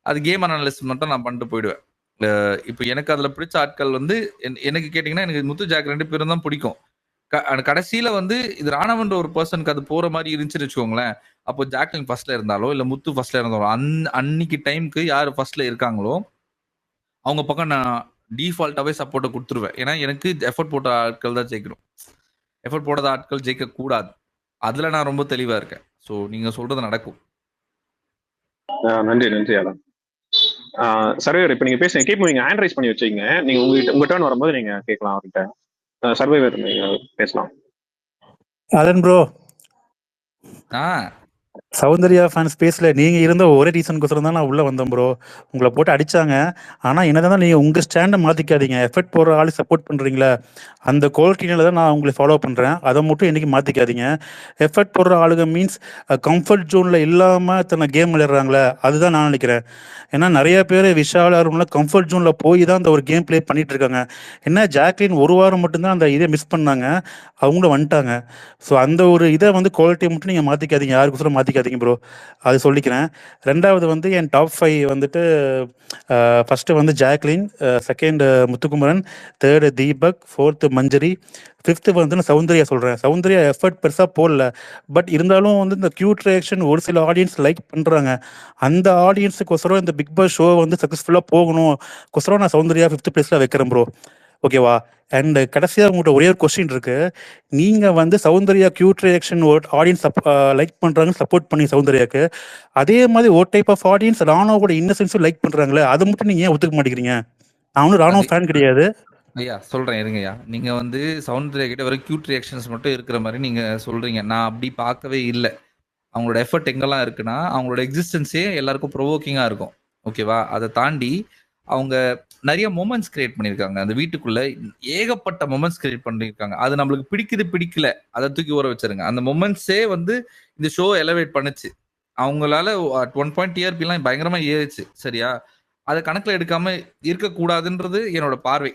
அது game analysis மட்டும் நான் பண்ணிட்டு போயிடுவேன். இப்போ எனக்கு அதுல பிடிச்ச ஆட்கள் வந்து எனக்கு கேட்டீங்கன்னா எனக்கு முத்து ஜாக் 2 பேரும் தான் பிடிக்கும். கடைசியில வந்து இது ராணவன்ற ஒரு பர்சனுக்கு அது போற மாதிரி இருந்துச்சுன்னு வச்சுக்கோங்களேன். அப்போ ஜாக்லின் ஃபர்ஸ்ட்ல இருந்தாலோ இல்ல முத்து ஃபர்ஸ்ட்ல இருந்தாலோ அன்னைக்கு டைமுக்கு யார் ஃபர்ஸ்ட்ல இருக்காங்களோ அவங்க பக்கம் நான் டிஃபால்ட்டாவே சப்போர்ட்டை கொடுத்துருவேன். ஏன்னா எனக்கு எஃபர்ட் போட்ட ஆட்கள் தான் ஜெயிக்கணும். எஃபர்ட் போடாத ஆட்கள் ஜெயிக்க கூடாது. அதுல நான் ரொம்ப தெளிவா இருக்கேன். ஸோ நீங்க சொல்றது நடக்கும். நன்றி நன்றி அதான் சர்வைவர். இப்ப நீங்க பேசுங்க, கீப் மூவிங், ஹேண்ட் ரைஸ் பண்ணி வச்சுக்கீங்க. நீங்க உங்க டர்ன் வரும்போது நீங்க கேட்கலாம் அவர்கிட்ட. சர்வைவர் நீங்க பேசலாம். அதன் ப்ரோ சௌந்தர்யா ஃபேன் ஸ்பேஸ்ல நீங்க இருந்த ஒரே ரீசனுக்கோசரம் தான் நான் உள்ள வந்தேன் ப்ரோ. உங்களை போட்டு அடிச்சாங்க. ஆனா என்னதான் நீங்க உங்க ஸ்டாண்டை மாத்திக்காதீங்க. எஃபெக்ட் போடுற ஆளு சப்போர்ட் பண்றீங்களா, அந்த குவாலிட்டினால தான் நான் உங்களை ஃபாலோ பண்றேன். அதை மட்டும் இன்னைக்கு மாத்திக்காதீங்க. எஃபெக்ட் போடுற ஆளுங்க மீன்ஸ் கம்ஃபர்ட் ஜோன்ல இல்லாம தன்னை கேம் விளையாடுறாங்களே, அதுதான் நான் நினைக்கிறேன். ஏன்னா நிறைய பேர் விஷால் அருண்ல கம்ஃபர்ட் ஜோன்ல போய் தான் அந்த ஒரு கேம் பிளே பண்ணிட்டு இருக்காங்க. என்ன ஜாக்லின் ஒரு வாரம் மட்டும்தான் அந்த இதை மிஸ் பண்ணாங்க, அவங்களும் வந்துட்டாங்க. ஸோ அந்த ஒரு இதை வந்து குவாலிட்டியை மட்டும் நீங்கள் மாற்றிக்காதீங்க, யாருக்கோசரம் மாற்றிக்காதீங்க ப்ரோ, அது சொல்லிக்கிறேன். ரெண்டாவது வந்து என் டாப் 5 வந்துட்டு ஃபஸ்ட்டு வந்து Jacqueline, second Muthukumaran, third Deepak, fourth Manjari, fifth வந்து சௌந்தர்யா சொல்கிறேன். சௌந்தர்யா எஃபர்ட் பெருசாக போடல, பட் இருந்தாலும் வந்து இந்த கியூட் ரியாக்ஷன் ஒரு சில ஆடியன்ஸ் லைக் பண்ணுறாங்க. அந்த ஆடியன்ஸுக்கொசரம் இந்த பிக் பாஸ் ஷோ வந்து சக்ஸஸ்ஃபுல்லாக போகணும் கொசரம் நான் சௌந்தர்யா 5th பிளேஸில் வைக்கிறேன் ப்ரோ. ஓகேவா? அண்ட் கடைசியாக உங்கள்கிட்ட ஒரே ஒரு கொஸ்டின் இருக்கு. நீங்கள் வந்து Soundarya cute reaction audience like பண்ணுறாங்க, சப்போர்ட் பண்ணி சௌந்தர்யாவுக்கு, அதே மாதிரி ஒரு டைப் ஆஃப் ஆடியன்ஸ் ராணுவோட இன்னசென்ஸும் லைக் பண்ணுறாங்களே, அதை மட்டும் நீங்கள் ஏன் ஒத்துக்க மாட்டேங்கிறீங்க? நான் ஒன்றும் ராணுவ ஃபேன் கிடையாது ஐயா. சொல்றேன் இருங்கய்யா. நீங்க வந்து சௌந்தர்யா கிட்ட வர கியூட் ரியாக்ஷன்ஸ் மட்டும் இருக்கிற மாதிரி நீங்க சொல்றீங்க. நான் அப்படி பார்க்கவே இல்லை. அவங்களோட எஃபர்ட் எங்கெல்லாம் இருக்குன்னா அவங்களோட எக்ஸிஸ்டன்ஸே எல்லாருக்கும் ப்ரொவோக்கிங்கா இருக்கும். ஓகேவா? அதை தாண்டி அவங்க நிறைய மொமெண்ட்ஸ் கிரியேட் பண்ணியிருக்காங்க. அந்த வீட்டுக்குள்ள ஏகப்பட்ட மொமெண்ட்ஸ் கிரியேட் பண்ணியிருக்காங்க. அது நம்மளுக்கு பிடிக்கல, அதை தூக்கி ஊற வச்சிருங்க. அந்த மொமெண்ட்ஸே வந்து இந்த ஷோ எலவேட் பண்ணுச்சு. அவங்களால 1 பாயிண்ட் டிஆர்பிலாம் பயங்கரமா ஏறிச்சு. சரியா? அதை கணக்குல எடுக்காம இருக்கக்கூடாதுன்றது என்னோட பார்வை.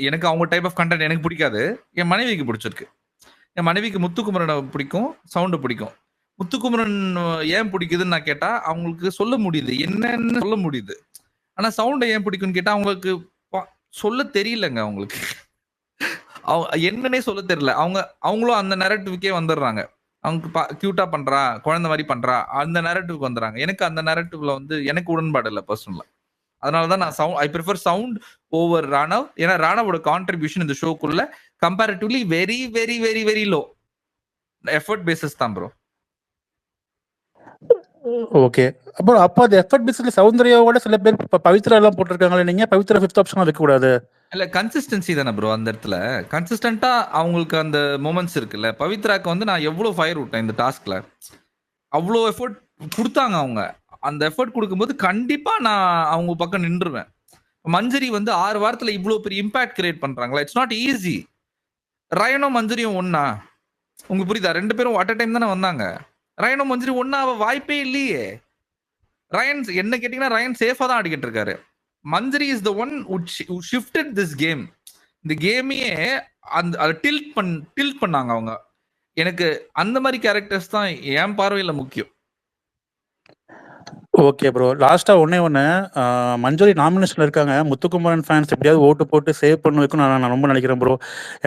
எனக்கு அவங்க டைப் ஆஃப் கண்டென்ட் எனக்கு பிடிக்காது. என் மனைவிக்கு பிடிச்சிருக்கு. என் மனைவிக்கு முத்துக்குமரனை பிடிக்கும், சவுண்டு பிடிக்கும். முத்துக்குமரன் ஏன் பிடிக்குதுன்னு நான் கேட்டா அவங்களுக்கு சொல்ல முடியுது, என்னன்னு சொல்ல முடியுது. ஆனா சவுண்டை ஏன் பிடிக்கும்னு கேட்டா அவங்களுக்கு சொல்ல தெரியலங்க. அவங்களுக்கு என்னன்னே சொல்ல தெரியல. அவங்களும் அந்த நரேட்டிவ்க்கே வந்துடுறாங்க. அவங்க கியூட்டா பண்றா, குழந்தை மாதிரி பண்றா, அந்த நரேட்டிவ்க்கு வந்துடுறாங்க. எனக்கு அந்த நரேட்டிவ்ல வந்து எனக்கு உடன்பாடு இல்லை பர்சனலா. அதனாலதான் நான் I prefer sound over Raanav. ஏன்னா ராணவோட கான்ட்ரிபியூஷன் இந்த ஷோக்குள்ள comparatively very very very very low. Effort basis தான் ப்ரோ. ஓகே. அப்புறம் அப்போ அது எஃபர்ட் பேசிஸ்ல சௌந்தர்யாவோட சில பேர் பவித்ரா எல்லாம் போட்டிருக்காங்களே, நீங்க பவித்ரா 5th ஆப்ஷனா வைக்க கூடாது? இல்ல, கன்சிஸ்டன்சி தானே ப்ரோ. அந்த இடத்துல கன்சிஸ்டன்டா அவங்களுக்கு அந்த மொமெண்ட்ஸ் இருக்குல்ல. பவித்ராக்கு வந்து நான் எவ்வளவு ஃபயர் விட்டேன் இந்த டாஸ்க்ல, அவ்வளோ எஃபர்ட் கொடுத்தாங்க. அவங்க அந்த எஃபர்ட் கொடுக்கும்போது கண்டிப்பா நான் அவங்க பக்கம் நின்றுவேன். மஞ்சரி வந்து 6 வாரத்துல இவ்வளவு பெரிய இம்பாக்ட் கிரியேட் பண்றாங்களா, இட்ஸ் நாட் ஈஸி. ரயனும் மஞ்சரியும் ஒன்னா உங்களுக்கு புரியுதா? 2 பேரும் அட் அ டைம் தானே வந்தாங்க. ரயனும் மஞ்சரி ஒன்னா வாய்ப்பே இல்லையே. ரயன் என்ன கேட்டீங்கன்னா ரயன் சேஃபா தான் ஆடிக்கிட்டு இருக்காரு. Manjari is the one who shifted this game. இந்த கேமையே அந்த டில்ட் பண்ணாங்க அவங்க. எனக்கு அந்த மாதிரி கேரக்டர்ஸ் தான் என் பார்வையில முக்கியம். Okay bro. லாஸ்டா ஒண்ணே ஒண்ணு, மஞ்சரி நாமினேஷன்ல இருக்காங்க. முத்துக்குமரன் ஃபேன்ஸ் எப்படியாவது ஓட்டு போட்டு சேவ் பண்ண வைக்கும் நான் ரொம்ப நினைக்கிறேன் ப்ரோ.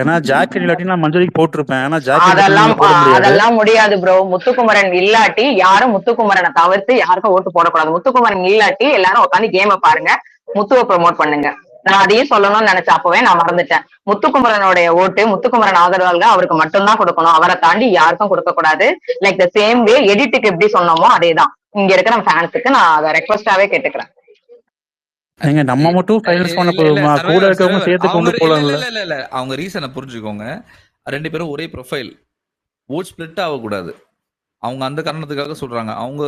ஏன்னா ஜாக்கெட் இல்லாட்டி நான் மஞ்சரிக்கு போட்டிருப்பேன். ஏன்னா அதெல்லாம் முடியாது ப்ரோ. முத்துக்குமரன் இல்லாட்டி யாரும் முத்துக்குமரனை தவிர்த்து யாருக்கும் ஓட்டு போடக்கூடாது. முத்துக்குமரன் இல்லாட்டி எல்லாரும் உட்காந்து கேமை பாருங்க, முத்துவை ப்ரமோட் பண்ணுங்க. நான் அதையும் சொல்லணும்னு நினைச்சேன், அப்பவே நான் மறந்துட்டேன். முத்துக்குமரனுடைய ஓட்டு முத்துக்குமரன் ஆதரவாளர்கள் அவருக்கு மட்டும்தான் கொடுக்கணும், அவரை தாண்டி யாருக்கும் கொடுக்க கூடாது. லைக் த சேம் வே எடிட்டுக்கு எப்படி சொன்னோமோ அதேதான் இங்க இருக்கிற ஃபேன்ஸுக்கு நான் அதை ரெக்வஸ்டாவே கேட்டுக்கிறேன். நம்ம மட்டும் ஃபைனல்ஸ் பண்ண போறோமா, கூட இருக்கவங்க சேர்த்து கொண்டு போலாம்ல. இல்ல அவங்க ரீசனை புரிஞ்சுக்கோங்க. 2 பேரும் ஒரே ப்ரொஃபைல், ஓட் ஸ்ப்ளிட் ஆக கூடாது. அவங்க அந்த காரணத்துக்காக சொல்றாங்க. அவங்க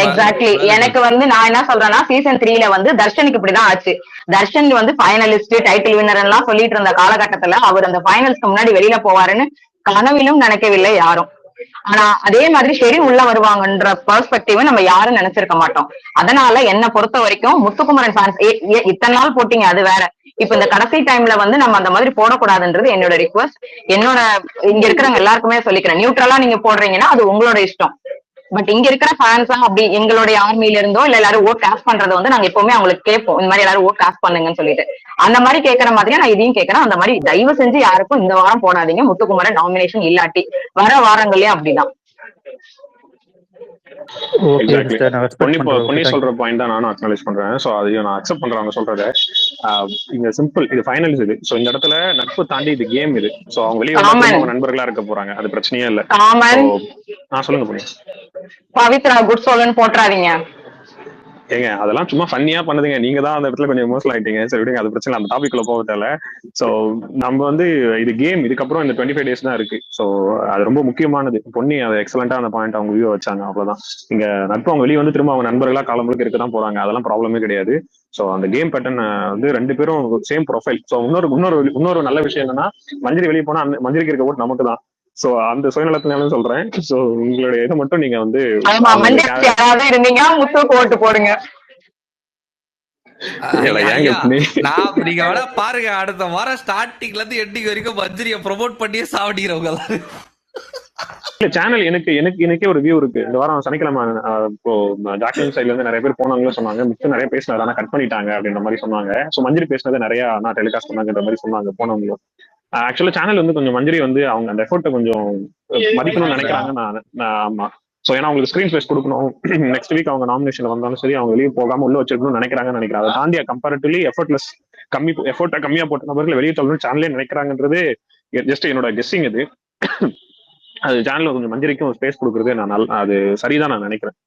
எக்ஸாக்ட்லி. எனக்கு வந்து நான் என்ன சொல்றேன்னா, சீசன் 3ல வந்து தர்ஷனுக்கு இப்படிதான் ஆச்சு. தர்ஷன் வந்து ஃபைனலிஸ்ட், டைட்டில் வின்னர் எல்லாம் சொல்லிட்டு இருந்த காலகட்டத்துல அவர் அந்த ஃபைனல்ஸ்க்கு முன்னாடி வெளியில போவாருன்னு கனவிலும் நினைக்கவில்லை யாரும். ஆனா அதே மாதிரி சரி உள்ள வருவாங்கன்ற பெர்ஸ்பெக்டிவ் நம்ம யாரும் நினைச்சிருக்க மாட்டோம். அதனால என்ன பொறுத்த வரைக்கும் முத்துக்குமரன் ஃபேன்ஸ் இத்தனை நாள் போட்டீங்க, அது வேற. இப்ப இந்த கடைசி டைம்ல வந்து நம்ம அந்த மாதிரி போடக்கூடாதுன்றது என்னோட ரிக்வஸ்ட். என்னோட இங்க இருக்கிறவங்க எல்லாருக்குமே சொல்லிக்கிறேன், நியூட்ரலா நீங்க போடுறீங்கன்னா அது உங்களோட இஷ்டம். பட் இங்க இருக்கிற ஃபேன்ஸ் அப்படி எங்களுடைய ஆர்மில இருந்தோ இல்ல எல்லாரும் ஓட் காஸ்ட் பண்றதை வந்து நாங்க எப்பவுமே அவங்களுக்கு கேட்போம், இந்த மாதிரி எல்லாரும் ஓட் காஸ்ட் பண்ணுங்கன்னு சொல்லிட்டு. அந்த மாதிரி கேட்கற மாதிரியா நான் இதையும் கேட்கறேன். அந்த மாதிரி தயவு செஞ்சு யாருக்கும் இந்த வாரம் போடாதீங்க, முத்துக்குமரன் நாமினேஷன் இல்லாட்டி வர வாரங்களையும் அப்படிதான். Okay exactly. சிஸ்டர், நான் ரெஸ்பெக்ட் பொன்னி பண்றேன். ஓகே, சொல்ற பாயிண்ட் தான் நானும் அக்னாலேஜ் பண்றேன். ஸோ அதையும் நான் அக்செப்ட் பண்றேன் அவங்க சொல்றத. இங்க சிம்பிள், இது ஃபைனல்ஸ் இது. ஸோ இந்த இடத்துல நட்பு தாண்டி இது கேம் இது. ஸோ அவங்க வெளியே வந்து காமன் அவங்க நண்பர்களா இருக்க போறாங்க, அது பிரச்சனையே இல்லை. ஸோ காமன் சொல்லுங்க பொன்னி. பவித்ரா குட் சோல்னு போட்டுறாதீங்க. ஏங்க அதெல்லாம் சும்மா ஃபன்னியா பண்ணுதுங்க, நீங்க தான் அந்த இடத்துல கொஞ்சம் எமோஷனல் ஆயிட்டீங்க. சரி விடுங்க, அது பிரச்சனை, அந்த டாபிக்ல போக தேவையில்ல. ஸோ நம்ம வந்து இது கேம், இதுக்கப்புறம் இந்த 25 days தான் இருக்கு. ஸோ அது ரொம்ப முக்கியமானது. பொன்னி அதை எக்ஸலண்டா அந்த பாயிண்ட் அவங்க வியூ வச்சாங்க. அவ்வளவுதான். இங்க நட்பு அவங்க வெளியே வந்து திரும்ப அவங்க நண்பர்களா காலம் முழுக்க இருக்க தான் போறாங்க, அதெல்லாம் ப்ராப்ளமே கிடையாது. ஸோ அந்த கேம் பேட்டர்ன் வந்து 2 பேரும் சேம் ப்ரொஃபைல். ஸோ இன்னொரு நல்ல விஷயம் என்னன்னா, மஞ்சரி வெளியே போனா அந்த மஞ்சரிக்கு இருக்க ஓட்டு நமக்கு தான். சோ அந்த சுயநலத்தினாலும் சொல்றேன். சோ உங்களுடைய இதை மட்டும் நீங்க வந்து இருந்தீங்க முத்து போட்டு போடுங்க. நீங்க வேணா பாருங்க, அடுத்த வாரம் ஸ்டார்டிங்ல இருந்து எண்டிங் வரைக்கும் மஞ்சரியை ப்ரொமோட் பண்ணியே சாவடிக்கிறவங்க சேனல். எனக்கே ஒரு வியூ இருக்கு. இந்த வாரம் சனிக்கிழமை இப்போ ஜாக்லின் சைட்ல இருந்து நிறைய பேர் போனாங்களும் சொன்னாங்க, மிச்சம் நிறைய பேசினாரு ஆனா கட் பண்ணிட்டாங்க அப்படின்ற மாதிரி சொன்னாங்க. சோ மஞ்சரி பேசினதை நிறைய நான் டெலிகாஸ்ட் பண்ணாங்கன்ற மாதிரி சொன்னாங்க போனவங்களும். ஆக்சுவலா சேனல் வந்து கொஞ்சம் மஞ்சரி வந்து அவங்க அந்த எஃபோர்ட்டை கொஞ்சம் மதிக்கணும்னு நினைக்கிறாங்க. நான் ஆமா. சோ ஏன்னா அவங்களுக்கு ஸ்கிரீன் ஸ்பேஸ் கொடுக்கணும். நெக்ஸ்ட் வீக் அவங்க நாமினேஷன் வந்தாலும் சரி, அவங்க வெளியே போகாம உள்ள வச்சிருக்கணும்னு நினைக்கிறாங்க. அதை தாண்டி கம்பேரிட்டிவ்லி எஃபோர்ட்டை கம்மியா போட்ட நபர்கள் வெளியே சொல்லணும்னு சேனலே நினைக்கிறாங்கன்றது ஜஸ்ட் என்னோட கெஸ்ஸிங். இது அது சேனல்ல கொஞ்சம் மஞ்சரிக்கும் ஸ்பேஸ் கொடுக்கறது அது சரிதான் நான் நினைக்கிறேன்.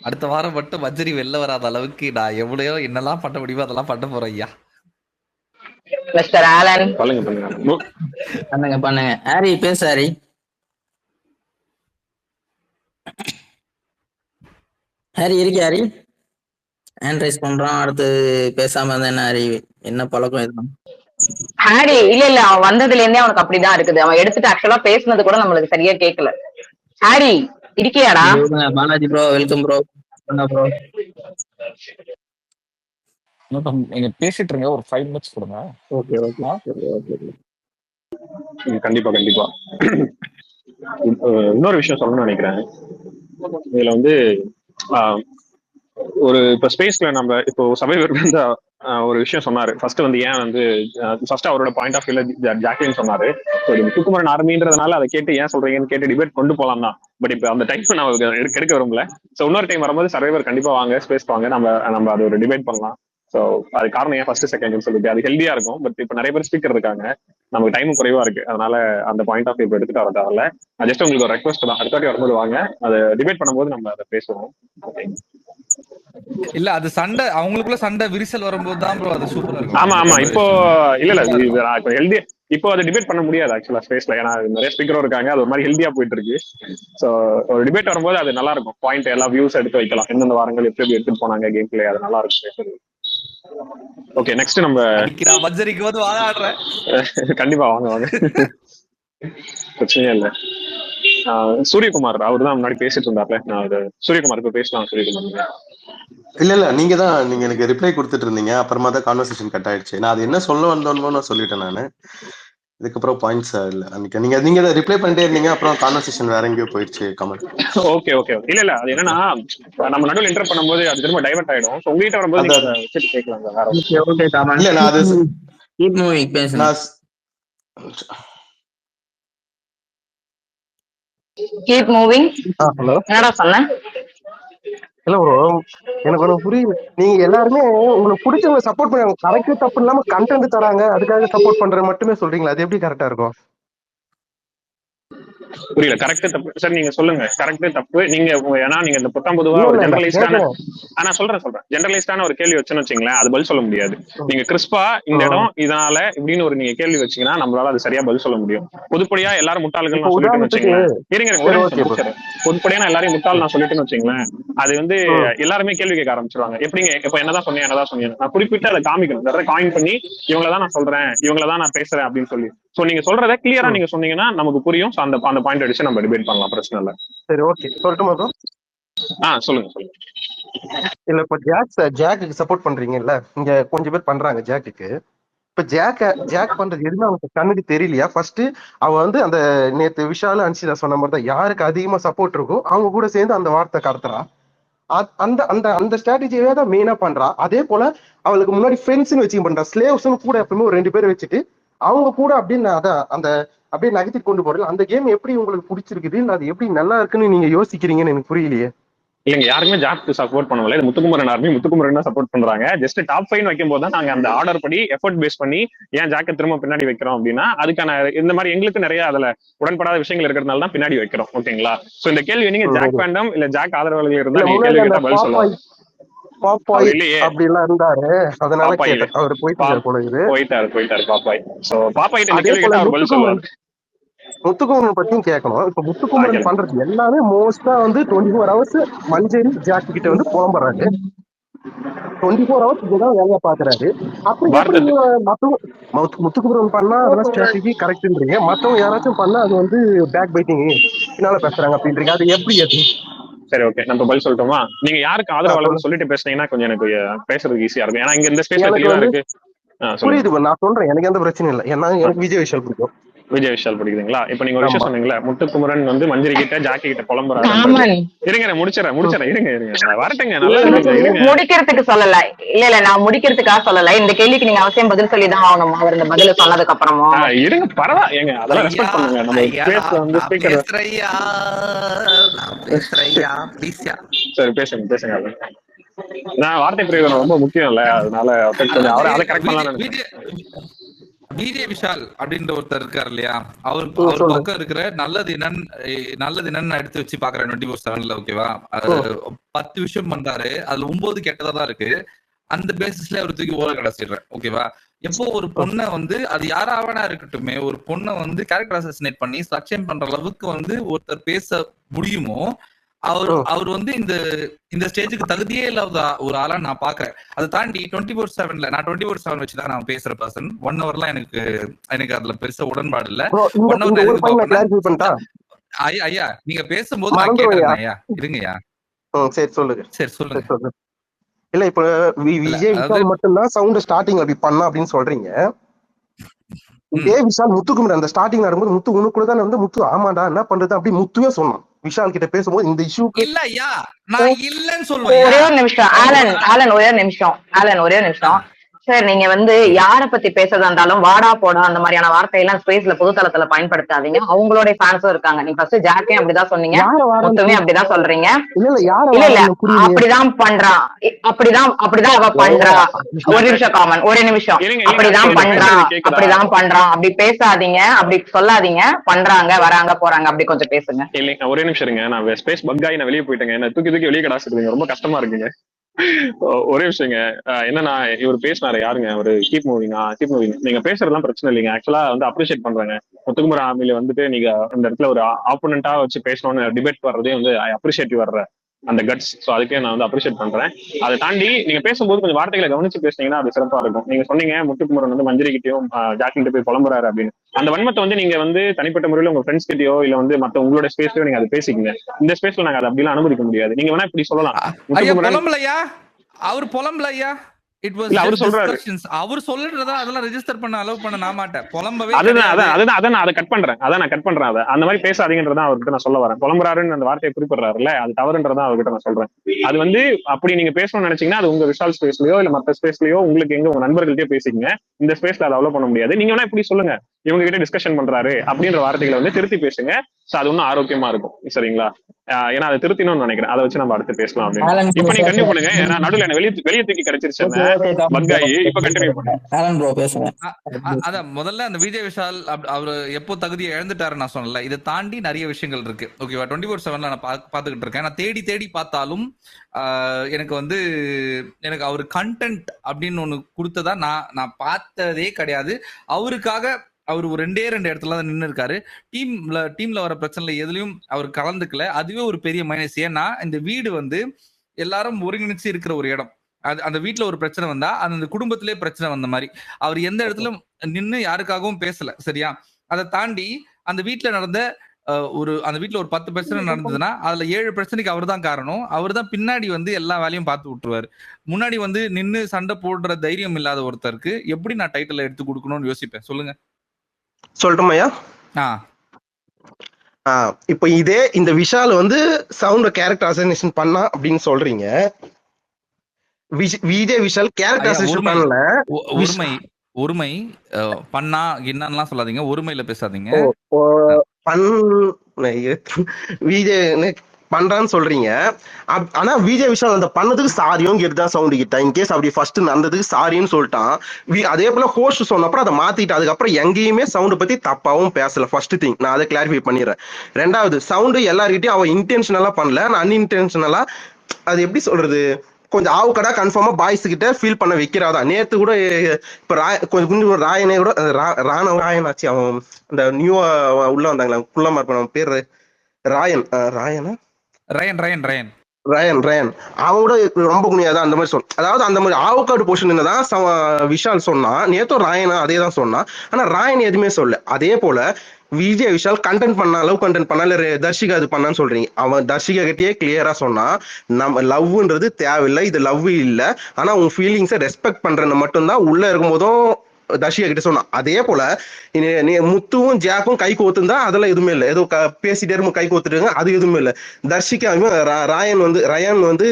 அடுத்த வாரம் மட்டும் மஞ்சரி வெளில வராத அளவுக்கு நான் எவ்வளோ என்னெல்லாம் பண்ண முடியுமோ அதெல்லாம் பண்ண போறேன் ஐயா. மிஸ்டர் ஆலன் பண்ணுங்க. ஹாரி பேசு. ஹாரி இருக்கு. ஹாரி ஹேண்ட் ரைஸ் பண்றான், அடுத்து பேசாம இருந்தா என்ன ஹாரி? என்ன பழக்கம் இது? ஹாரி இல்ல அவன் வந்ததுல இருந்தே அவனுக்கு அப்படிதான் இருக்குது. அவன் எடுத்துட்டு ஆக்சுவலா பேசுனது கூட நம்மளுக்கு சரியா கேட்கல. ஹாரி இருக்கியாடா? Balaji bro welcome bro. Bro நீங்க பேசிட்டு இருங்க, ஒரு 5 minutes கொடுங்க. ஓகே. கண்டிப்பா. இன்னொரு விஷயம் சொல்லணும்னு நினைக்கிறேன். இதுல வந்து இப்ப ஸ்பேஸ்ல நம்ம இப்போ சர்வைவர் வந்து ஒரு விஷயம் சொன்னாரு. ஃபர்ஸ்ட் வந்து ஏன் வந்து ஃபர்ஸ்ட் அவரோட பாயிண்ட் ஆஃப் வியூல ஜாக்லின் சொன்னாரு. முத்துக்குமரன் ஆர்மின்றதுனால அதை கேட்டு ஏன் சொல்றீங்கன்னு கேட்டு டிபேட் கொண்டு போலாம் தான். பட் இப்ப அந்த டைம் நான் எடுக்க விரும்பல. சோ இன்னொரு டைம் வரும்போது சர்வைவர் கண்டிப்பா வாங்க, ஸ்பேஸ் வாங்க, நம்ம அது ஒரு டிபேட் பண்ணலாம். ஸோ அது காரணம் ஏன் ஃபர்ஸ்ட் செகண்ட் சொல்லிட்டு அது ஹெல்தியா இருக்கும். பட் இப்போ நிறைய பேர் ஸ்பீக்கர் இருக்காங்க, நமக்கு டைமும் குறைவா இருக்கு. அதனால அந்த பாயிண்ட் ஆஃப் வியூ எடுத்துட்டு வர தேவையில்ல. ஜஸ்ட் உங்களுக்கு ஒரு ரெக்வஸ்ட் தான், அடுத்த வாட்டி வரும்போது வாங்க, அதை டிபேட் பண்ணும்போது நம்ம அதை பேசுவோம். இல்ல அது சண்டை, அவங்களுக்குள்ள சண்டை விரிசல் வரும்போது தான் ப்ரோ அது சூப்பரா இருக்கும். ஆமா இப்போ இல்ல ஹெல்தி இப்போ அதை டிபேட் பண்ண முடியாது ஆக்சுவலா ஸ்பேஸ்ல, ஏன்னா நிறைய ஸ்பீக்கரும் இருக்காங்க, அது ஒரு மாதிரி ஹெல்தியா போயிட்டு இருக்கு. சோ ஒரு டிபேட் வரும்போது அது நல்லா இருக்கும். பாயிண்ட் எல்லா வியூஸ் எடுத்து வைக்கலாம், எந்தெந்த வாரங்கள் எப்படி எடுத்துட்டு போனாங்க கேம் பிளே, அது நல்லா இருக்கும். ஓகே நெக்ஸ்ட் நம்ம மஞ்சரிக்கு வந்து வாழாடுறேன். கண்டிப்பா வாங்க. பிரச்சனையே இல்ல. சூரியகுமார் அவர் தான் முன்னாடி பேசிட்டு இருந்தாப்ல. நான் சூரியகுமார் இப்ப பேசலாம். சூரியகுமார் இல்ல நீங்க எனக்கு ரிப்ளை கொடுத்துட்டு இருந்தீங்க, அப்புறமா தான் கான்வர்சேஷன் கட் ஆயிடுச்சு. நான் அது என்ன சொல்ல வந்தோன்னு நான் சொல்லிட்டேன். நானு இதுக்கப்புறம் பாயிண்ட்ஸ் இல்ல, அன்னைக்கு நீங்க ரிப்ளை பண்ணிட்டே இருந்தீங்க, அப்புறம் கான்வர்சேஷன் வேற எங்கேயோ போயிடுச்சு கமெண்ட். ஓகே இல்ல அது என்னன்னா நம்ம நடுவில் என்டர் பண்ணும்போது அது திரும்ப டைவர்ட் ஆயிடும். உங்ககிட்ட வரும்போது கேட்கலாம். இல்ல நான் அது கீப் மூவிங். என்னடா சொன்ன? இல்ல ப்ரோ, எனக்கு ஒண்ணு புரியுது. நீங்க எல்லாருமே உங்களுக்கு பிடிச்சவங்க சப்போர்ட் பண்ணுவாங்க, கரெக்ட் தப்பு இல்லாம கண்டென்ட் தராங்க, அதுக்காக சப்போர்ட் பண்ற மட்டுமே சொல்றீங்களா? அது எப்படி கரெக்டா இருக்கும்? புரியல. கரெக்ட் தப்பு சார் நீங்க சொல்லுங்க. கரெக்ட் தப்பு நீங்க ஏன்னா நீங்க இந்த புத்தம் பொதுவா ஒரு ஜெனரலைஸ்டான நான் சொல்றேன் ஜெனரலைஸ்டான ஒரு கேள்வி வச்சுன்னு வச்சுங்களேன், அது பதில் சொல்ல முடியாது. நீங்க கிறிஸ்பா இந்த இடம் இதனால இப்படின்னு ஒரு நீங்க கேள்வி வச்சீங்கன்னா நம்மளால அது சரியா பதில் சொல்ல முடியும். பொதுப்படியா எல்லாரும் முட்டாள்கள் நான் சொல்லிட்டேன்னு வச்சுங்களேன், பொதுப்படியா எல்லாரையும் முட்டாள் நான் சொல்லிட்டேன்னு வச்சுங்களேன், அது வந்து எல்லாருமே கேள்வி கேட்க ஆரம்பிச்சிருவாங்க. எப்படிங்க இப்ப என்னதான் சொன்னீங்க நான் குறிப்பிட்டு அதை காமிக்கணும், காயின் பண்ணி இவங்களதான் நான் சொல்றேன், இவங்களதான் நான் பேசுறேன் அப்படின்னு சொல்லி. சோ நீங்க சொல்றத கிளியரா நீங்க சொன்னீங்கன்னா நமக்கு புரியும். அந்த பாயிண்ட் அடிச்சு நம்ம டிபேட் பண்ணலாம், பிரச்சனை இல்ல. சரி ஓகே சொல்லட்டுமா ப்ரோ? சொல்லுங்க. இல்ல இப்ப ஜாக்குக்கு சப்போர்ட் பண்றீங்கல்ல, இங்க கொஞ்சம் பேர் பண்றாங்க ஜாக்குக்கு. இப்ப ஜாக் பண்றது எதுவுமே அவனுக்கு கண்ணுக்கு தெரியலையா? ஃபர்ஸ்ட் அவ வந்து அந்த நேத்து விஷால அன்சிதா சொன்ன மாதிரி தான், யாருக்கு அதிகமா சப்போர்ட் இருக்கும் அவங்க கூட சேர்ந்து அந்த வார்த்தை கடத்துறா. அந்த அந்த அந்த ஸ்ட்ராட்டஜியே தான் மெயினா பண்றா. அதே போல அவளுக்கு முன்னாடி ஃப்ரெண்ட்ஸ்னு வச்சுக்க பண்றா, ஸ்லேவ்ஸ்னு கூட எப்பவுமே ஒரு 2 பேரை வச்சுட்டு அவங்க கூட அப்படின்னு அதான் அந்த அப்படியே நகர்த்தி கொண்டு போறது. அந்த கேம் எப்படி உங்களுக்கு பிடிச்சிருக்குது, அது எப்படி நல்லா இருக்குன்னு நீங்க யோசிக்கிறீங்கன்னு எனக்கு புரியலையே. இல்லைங்க, யாருமே ஜாக்கு சப்போர்ட் பண்ணல. இது முத்துக்குமரன் ஆர்மி முத்துக்குமரன் தான் சப்போர்ட் பண்றாங்க. ஜஸ்ட் டாப் 5 வைக்கும் போது தான் நாங்க அந்த ஆர்டர் படி எஃபர்ட் பேஸ் பண்ணி ஏன் ஜாக்கை திரும்ப பின்னாடி வைக்கிறோம் அப்படின்னா, அதுக்கான இந்த மாதிரி எங்களுக்கு நிறைய அதுல உடன்படாத விஷயங்கள் இருக்கிறதுனால தான் பின்னாடி வைக்கிறோம். ஓகேங்களா? சோ இந்த கேள்வி நீங்க ஜாக் ஃபேண்டம் இல்ல ஜாக் ஆதரவாளர்கள் இருந்தா நீங்க கேள்வி கேட்டா பதில் சொல்லலாம். பாப்பாய் இல்லையே, அப்படி எல்லாம் இருந்தாரு, அதனால பாப்பாய் கேட்டேன். அவர் போயிட்டாரு பாப்பாய். சோ பாப்பாய் இந்த அதே கேள்வி போல கேட்டா அவர் பதில் சொல்லுவார். முத்துக்குமரன் பத்தியும் கேட்கணும். இப்ப முத்துக்குமரன் பண்றது எல்லாமே மோஸ்டா வந்து 24 ஹவர்ஸ் மஞ்சரி ஜாக்கு கிட்ட வந்து புலம்புறாரு. 24 ஹவர்ஸ் இதுதான் வேலையா பாக்குறாரு. அப்படி எப்படி முத்துக்குமரன் பண்ணா அதெல்லாம் ஸ்ட்ராட்டஜி கரெக்ட்ன்றீங்க, மத்தவங்க யாராச்சும் பண்ணா அது வந்து பேக் பைட்டிங் பின்னால பேசுறாங்க அப்படின்றீங்க, அது எப்படி? அது சரி, ஓகே, நம்ம பதில் சொல்லட்டுமா? நீங்க யாருக்கு ஆதரவாளர்னு சொல்லிட்டு பேசுனீங்கன்னா கொஞ்சம் எனக்கு பேசுறதுக்கு ஈஸியா இருக்கும். ஏன்னா இங்க இந்த ஸ்பேஸ்ல தெளிவா இருக்கு. புரியுது, நான் சொல்றேன், எனக்கு எந்த பிரச்சனையும் இல்லை. ஏன்னா எனக்கு விஜய் விஷால் பிடிக்கும். விஜய் விஷால் பிடிக்குதுங்களா? இப்ப நீங்க ஒரு விஷயம் சொன்னீங்களா, முத்துக்குமரன் வந்து மஞ்சரி கிட்ட ஜாக்கி கிட்ட புலம்புறாரு. இருங்க முடிச்சிடறேன். இருங்க வரட்டுங்க, நல்லா இருங்க. முடிக்கிறதுக்கு சொல்லல, இல்ல நான் முடிக்கிறதுக்காக சொல்லல. இந்த கேள்விக்கு நீங்க அவசியம் பதில் சொல்லிதான் ஆகணும், அவர் இந்த பதில சொன்னதுக்கு அப்புறமும். இருங்க, பரவாயில்ல, ஏங்க அதெல்லாம் ரெஸ்பெக்ட் பண்ணுங்க. நம்ம ஸ்பேஸ்ல வந்து ஸ்பீக்கர். சரி, பேசுங்க. நான் வார்த்தை பிரயோகம் ரொம்ப முக்கியம் இல்ல, அதனால கொஞ்சம் அதை கரெக்ட் பண்ணலாம். விஜய் விஷால் அப்படின்ற ஒருத்தர் இருக்காரு இல்லையா, அவர் பக்கம் இருக்கிற நல்லது என்னன்னு எடுத்து வச்சு பாக்குறேன் 24/7. ஓகேவா, 10 விஷயம் பண்றாரு, அதுல 9 கெட்டதான் இருக்கு. அந்த பேசிஸ்ல அவர் தூக்கி ஓர கடைசிடுறேன். ஓகேவா, எப்போ ஒரு பொண்ணை வந்து அது யாராவனா இருக்கட்டுமே, ஒரு பொண்ணை வந்து கேரக்டர் அசாசினேட் பண்ணி சக்சன் பண்ற அளவுக்கு வந்து ஒருத்தர் பேச முடியுமோ, அவர் வந்து இந்த ஸ்டேஜுக்கு தகுதியே இல்லாத ஒரு ஆளா நான் பாக்குறேன். அதை தாண்டி 24/7 நான் 24/7 வச்சுதான் நான் பேசுற பர்சன். 1 ஹவர்லாம் எனக்கு அதுல பெருசா உடன்பாடு இல்ல. 1 ஹவர் ஐயா நீங்க பேசும்போது நான் கேட்கறேன். ஐயா இருங்கய்யா. சரி சொல்லுங்க. சரி சொல்லுங்க. இல்ல இப்ப விஜய் விஷால் மட்டும்தான் சவுண்ட் ஸ்டார்டிங் அப்படி பண்ணா அப்படின்னு சொல்றீங்க. இதே விஷால் முத்துக்குமரன் அந்த ஸ்டார்டிங் நடக்கும்போது முத்து உனக்கு கூட தானே வந்து முத்து ஆமாடா என்ன பண்றது அப்படி முத்துவே சொன்னான் விஷால் கிட்ட பேசும்போது இந்த இஷ்யூக்கு. இல்ல ஐயா, நான் இல்லன்னு சொல்லுவேன். ஒரே ஒரு நிமிஷம் ஆலன் ஒரே ஒரு நிமிஷம். சார், நீங்க வந்து யார பத்தி பேசுறதா இருந்தாலும் வாடா போடா அந்த மாதிரியான வார்த்தையெல்லாம் ஸ்பேஸ்ல பொதுத்தளத்துல பயன்படுத்தாதீங்க. அவங்களுடைய ஃபேன்ஸும் இருக்காங்க. நீங்க ஃபர்ஸ்ட் ஜாக்கே அப்படிதான் சொன்னீங்க, மொத்தமே அப்படிதான் சொல்றீங்க. இல்ல அப்படிதான் பண்றான், அப்படிதான் அவ பண்றா. ஒரு நிமிஷம் காமன், ஒரே நிமிஷம். அப்படிதான் பண்றான் அப்படி பேசாதீங்க, அப்படி சொல்லாதீங்க. பண்றாங்க, வராங்க, போறாங்க, அப்படி கொஞ்சம் பேசுங்க. இல்லைங்க, ஒரே நிமிஷம் இருங்க. நான் ஸ்பேஸ் பக் ஆகி நான் வெளியே போயிட்டேங்க. என்ன தூக்கி வெளியே கடாசுறீங்க, ரொம்ப கஷ்டமா இருக்குங்க. ஒரே விஷயங்க, என்னன்னா இவர் பேசினாரு, யாருங்க அவரு, கீப் மூவிங். நீங்க பேசுறதுலாம் பிரச்சனை இல்லைங்க. ஆக்சுவலா வந்து அப்ரிஷியேட் பண்றாங்க. முத்துக்குமரன் ஆர்மியில வந்துட்டு நீங்க அந்த இடத்துல ஒரு ஆப்போனண்டா வச்சு பேசணும்னு டிபேட் வர்றதே வந்து அப்ரிஷியேட் வர்ற அந்த கட்ஸ். ஸோ அதுக்கே நான் வந்து அப்ரிஷியேட் பண்றேன். அதை தாண்டி நீங்க பேசும்போது கொஞ்சம் வார்த்தைகளை கவனிச்சு பேசுனீங்கன்னா அது சிறப்பா இருக்கும். நீங்க சொன்னீங்க முத்துக்குமரன் வந்து மஞ்சரி கிட்டயும் ஜாக்கிட்ட போய் புலம்புறாரு அப்படின்னு. அந்த வன்மத்தை வந்து நீங்க வந்து தனிப்பட்ட முறையில உங்க ஃப்ரெண்ட்ஸ் கிட்டயோ இல்ல வந்து மத்த உங்களோட ஸ்பேஸ்லயோ நீங்க அதை பேசிக்கீங்க. இந்த ஸ்பேஸ்ல நாங்க அதை அப்படிலாம் அனுமதிக்க முடியாது. நீங்க வேணா இப்படி சொல்லலாம், அவர் புலம்பலையா, இட் வாஸ் டிஸ்கஷன்ஸ். அவர் சொல்றதா அதெல்லாம் ரெஜிஸ்டர் பண்ண அலோவ் பண்ண நான் மாட்டேன். புலம்பவே அதான் நான் கட் பண்றேன். அதை அந்த மாதிரி பேசாதீங்கன்றதான் அவர்கிட்ட நான் சொல்ல வரேன். புலம்புறாருன்னு அந்த வார்த்தையை குறிப்பிடுறாருல்ல, அது தவறுன்றதான் அவர்கிட்ட நான் சொல்றேன். அது வந்து அப்படி நீங்க பேசணும்னு நினைச்சீங்கன்னா அது உங்க விஷால் ஸ்பேஸ்லயோ இல்ல மத்த ஸ்பேஸ்லயோ உங்களுக்கு எங்க உங்க நண்பர்கள்ட்டே பேசிக்கங்க. இந்த ஸ்பேஸ்ல அதை அலோவ் பண்ண முடியாது. நீங்க வேணா இப்படி சொல்லுங்க, இவங்க கிட்ட டிஸ்கஷன் பண்றாரு அப்படின்ற வார்த்தைகளை வந்து திருத்தி பேசுங்க. அது ஒன்னும் ஆரோக்கியமா இருக்கும், சரிங்களா? ஏன்னா அதை திருத்தினு நினைக்கிறேன். அதை வச்சு நம்ம அடுத்து பேசலாம் அப்படின்னு. இப்ப நீங்க கண்டினியூ பண்ணுங்க. ஏன்னா நடுவில் என்ன வெளியே தூக்கி கிடைச்சிருச்சு. இப்ப கண்டினியூ பண்ணுங்க. அதான் முதல்ல அந்த விஜய் விஷால் அவரு எப்போ தகுதியை இழந்துட்டாரு நான் சொன்னல. இதை தாண்டி நிறைய விஷயங்கள் இருக்கு. ஓகேவா, 24/7 நான் பாத்துக்கிட்டு இருக்கேன். நான் தேடி பார்த்தாலும் எனக்கு அவரு கண்டென்ட் அப்படின்னு ஒண்ணு கொடுத்ததா நான் பார்த்ததே கிடையாது. அவருக்காக அவர் ஒரு 2 இடத்துல தான் நின்று இருக்காரு. டீம்ல வர பிரச்சனைல எதுலயும் அவர் கலந்துக்கல. அதுவே ஒரு பெரிய மைனஸ். ஏன்னா இந்த வீடு வந்து எல்லாரும் ஒருங்கிணைச்சு இருக்கிற ஒரு இடம். அந்த வீட்டுல ஒரு பிரச்சனை வந்தா அந்த குடும்பத்திலே பிரச்சனை வந்த மாதிரி அவர் எந்த இடத்துல நின்று யாருக்காகவும் பேசல, சரியா? அதை தாண்டி அந்த வீட்டுல நடந்த ஒரு அந்த வீட்ல ஒரு 10 பிரச்சனை நடந்ததுன்னா அதுல 7 பிரச்சனைக்கு அவர் தான் காரணம். அவர் தான் பின்னாடி வந்து எல்லா வேலையும் பார்த்து விட்டுருவாரு. முன்னாடி வந்து நின்னு சண்டை போடுற தைரியம் இல்லாத ஒருத்தருக்கு எப்படி நான் டைட்டில் எடுத்து கொடுக்கணும்னு யோசிப்பேன். சொல்லுங்க. சொல்லட்டுமாய்யா? இப்போ இந்த விஷால் வந்து சவுண்ட் கேரக்டர் அசைனேஷன் பண்ணா அப்படின்னு சொல்றீங்க. விஜய் விஷால் கேரக்டர் அசைனேஷன் பண்ணல. ஒருமை பண்ணா என்னன்னா சொல்லாதீங்க, ஒருமையில பேசாதீங்க. விஜய் பண்றான்னு சொல்றீங்க. ஆனா விஜய் விஷால் அந்த பண்ணதுக்கு சாரியும் கேட்டுதான் சவுண்ட் கிட்ட இன்கேஸ் அப்படி ஃபர்ஸ்ட் நடந்ததுக்கு சாரின்னு சொல்லிட்டான். அதே போல ஹோஸ்ட் சொன்னப்பறம் அதை மாத்திட்டு அதுக்கப்புறம் எங்கேயுமே சவுண்ட் பத்தி தப்பாவும் பேசல. ஃபர்ஸ்ட் திங் நான் அதை கிளாரிஃபை பண்ணிடுறேன். ரெண்டாவது, சவுண்டு எல்லார்கிட்டயும் அவன் இன்டென்ஷனலா பண்ணல, அன்இன்டென்ஷனலா அது எப்படி சொல்றது, கொஞ்சம் ஆவுக்கடா கன்ஃபார்மா பாய்ஸ் கிட்ட ஃபீல் பண்ண வைக்கிறாதான். நேத்து கூட இப்ப கொஞ்சம் ராயனே கூட ராயன் ஆச்சு, அவன் இந்த நியூவா உள்ள வந்தாங்களா குள்ளமா இருப்பான், பேரு ராயனா ரயன் அவனோட ரொம்ப குனியாதான் அந்த மாதிரி சொன்ன. அதாவது அந்த மாதிரி ஆவுக்காடு போர்ஷன் தான் விஷால் சொன்னான். நேத்தும் ராயனா அதே தான் சொன்னான். ஆனா ராயன் எதுவுமே சொல்ல. அதே போல விஜய் விஷால் கண்டென்ட் பண்ணா, லவ் கண்டென்ட் பண்ணா, இல்ல தர்ஷிகா அது பண்ணான்னு சொல்றீங்க. அவன் தர்ஷிகா கிட்டயே கிளியரா சொன்னா, நம்ம லவ்ன்றது தேவையில்லை, இது லவ் இல்லை, ஆனா உன் ஃபீலிங்ஸை ரெஸ்பெக்ட் பண்றேன்னு மட்டும்தான் உள்ள இருக்கும் போதும் தர்ஷிகா கிட்ட சொன்னான். அதே போல முத்துவும் ஜாக்கும் கை கோத்துந்தா அதெல்லாம் எதுவுமே இல்லை. ஏதோ பேசிட்டே இருக்கும் கை கோத்துட்டுங்க, அது எதுவுமே இல்லை. தர்ஷிகாவும் ரயான் வந்து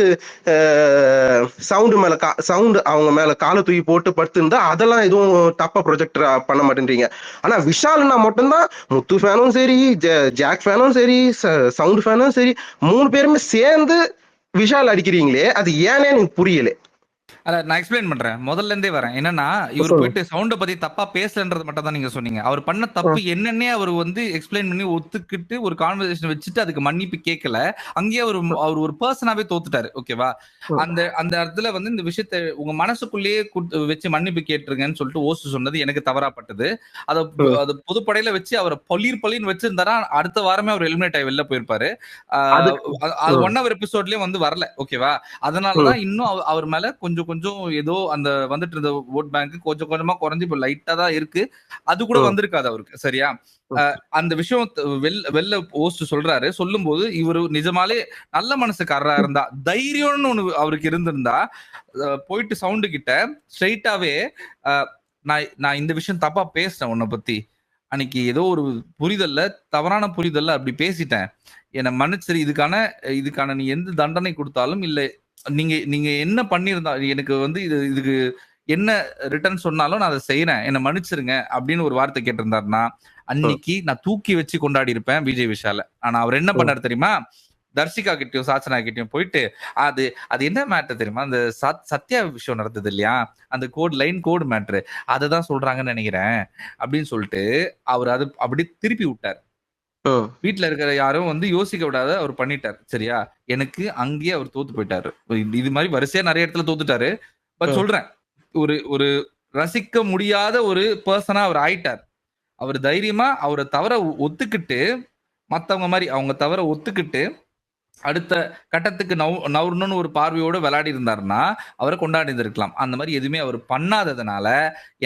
சவுண்டு அவங்க மேல காலை தூக்கி போட்டு படுத்திருந்தா அதெல்லாம் எதுவும் தப்பா ப்ரொஜெக்ட் பண்ண மாட்டேன்றீங்க. ஆனா விஷால்னா மட்டும்தான் முத்து ஃபேனும் சரி, ஜாக் ஃபேனும் சரி, சவுண்ட் ஃபேனும் சரி, 3 பேருமே சேர்ந்து விஷால் அடிக்கிறீங்களே, அது ஏனே எனக்கு புரியல. நான் எக்ஸ்பிளைன் பண்றேன். முதல்ல இருந்தே வரேன். என்னன்னா, இவர் போயிட்டு சவுண்ட பத்தி தப்பா பேசலன்றது மட்டும் தான் நீங்க சொன்னீங்க. அவர் பண்ண தப்பு என்னன்னே அவர் வந்து எக்ஸ்பிளைன் பண்ணி ஒத்துக்கிட்டு ஒரு கான்வர்சேஷன் வச்சுட்டு அதுக்கு மன்னிப்பு கேட்கல. அங்கேயே அவர் ஒரு பர்சனாவே தோத்துட்டாரு. ஓகேவா? அந்த இடத்துல வந்து இந்த விஷயத்த உங்க மனசுக்குள்ளேயே வச்சு மன்னிப்பு கேட்டுருங்கன்னு சொல்லிட்டு ஓசு சொன்னது எனக்கு தவறாப்பட்டது. அது பொதுப்படையில வச்சு அவரை பளிர்னு வச்சிருந்தாரா அடுத்த வாரமே அவர் எலிமினேட் ஆகி வெளில போயிருப்பாரு. அது 1 hour எபிசோட்லயே வந்து வரல. ஓகேவா? அதனாலதான் இன்னும் அவர் மேல கொஞ்சம் ஏதோ அந்த வந்துட்டு இருந்த ஓட் பேங்க் கொஞ்சம் கொஞ்சமா குறைஞ்சு இப்ப லைட்டா தான் இருக்கு. அது கூட வந்திருக்காது அவருக்கு. சரியா? அந்த விஷயம் வெளில போஸ்ட் சொல்றாரு. சொல்லும் போது இவரு நிஜமாலே நல்ல மனசுக்காரரா இருந்தா, தைரியம்னு ஒண்ணு அவருக்கு இருந்திருந்தா போயிட்டு சவுண்டு கிட்ட ஸ்ட்ரைட்டாவே நான் இந்த விஷயம் தப்பா பேசினேன் உன்னை பத்தி, அன்னைக்கு ஏதோ ஒரு புரிதல்ல, தவறான புரிதல்ல அப்படி பேசிட்டேன், என்னை மன்னிச்சிரு, இதுக்கான நீ எந்த தண்டனை கொடுத்தாலும் இல்ல, நீங்க என்ன பண்ணிருந்தா எனக்கு வந்து இதுக்கு என்ன ரிட்டர்ன் சொன்னாலும் நான் அதை செய்யறேன், என்ன மன்னிச்சிருங்க அப்படின்னு ஒரு வார்த்தை கேட்டிருந்தாருன்னா அன்னைக்கு நான் தூக்கி வச்சு கொண்டாடி இருப்பேன் விஜய் விஷால. ஆனா அவர் என்ன பண்ணாரு தெரியுமா? தர்ஷிகா கிட்டயும் சாச்சனா கிட்டயும் போயிட்டு அது என்ன மேட்டர் தெரியுமா, அந்த சத்யா விஷயம் நடந்தது இல்லையா, அந்த லைன் கோடு மேட்ரு, அததான் சொல்றாங்கன்னு நினைக்கிறேன் அப்படின்னு சொல்லிட்டு அவர் அது அப்படி திருப்பி விட்டார். வீட்டுல இருக்கிற யாரும் வந்து யோசிக்க விடாத அவர் பண்ணிட்டார். சரியா? எனக்கு அங்கேயே அவர் தோத்து போயிட்டாரு. இது மாதிரி வரிசையா நிறைய இடத்துல தோத்துட்டாரு. பட் சொல்றேன், ஒரு ரசிக்க முடியாத ஒரு பர்சனா அவர் ஆயிட்டார். அவர் தைரியமா அவரை தவற ஒத்துக்கிட்டு, மத்தவங்க மாதிரி அவங்க தவற ஒத்துக்கிட்டு அடுத்த கட்டத்துக்கு நவுறணும்னு ஒரு பார்வையோட விளையாடி இருந்தாருன்னா அவரை கொண்டாடி இருந்திருக்கலாம். அந்த மாதிரி எதுவுமே அவர் பண்ணாததுனால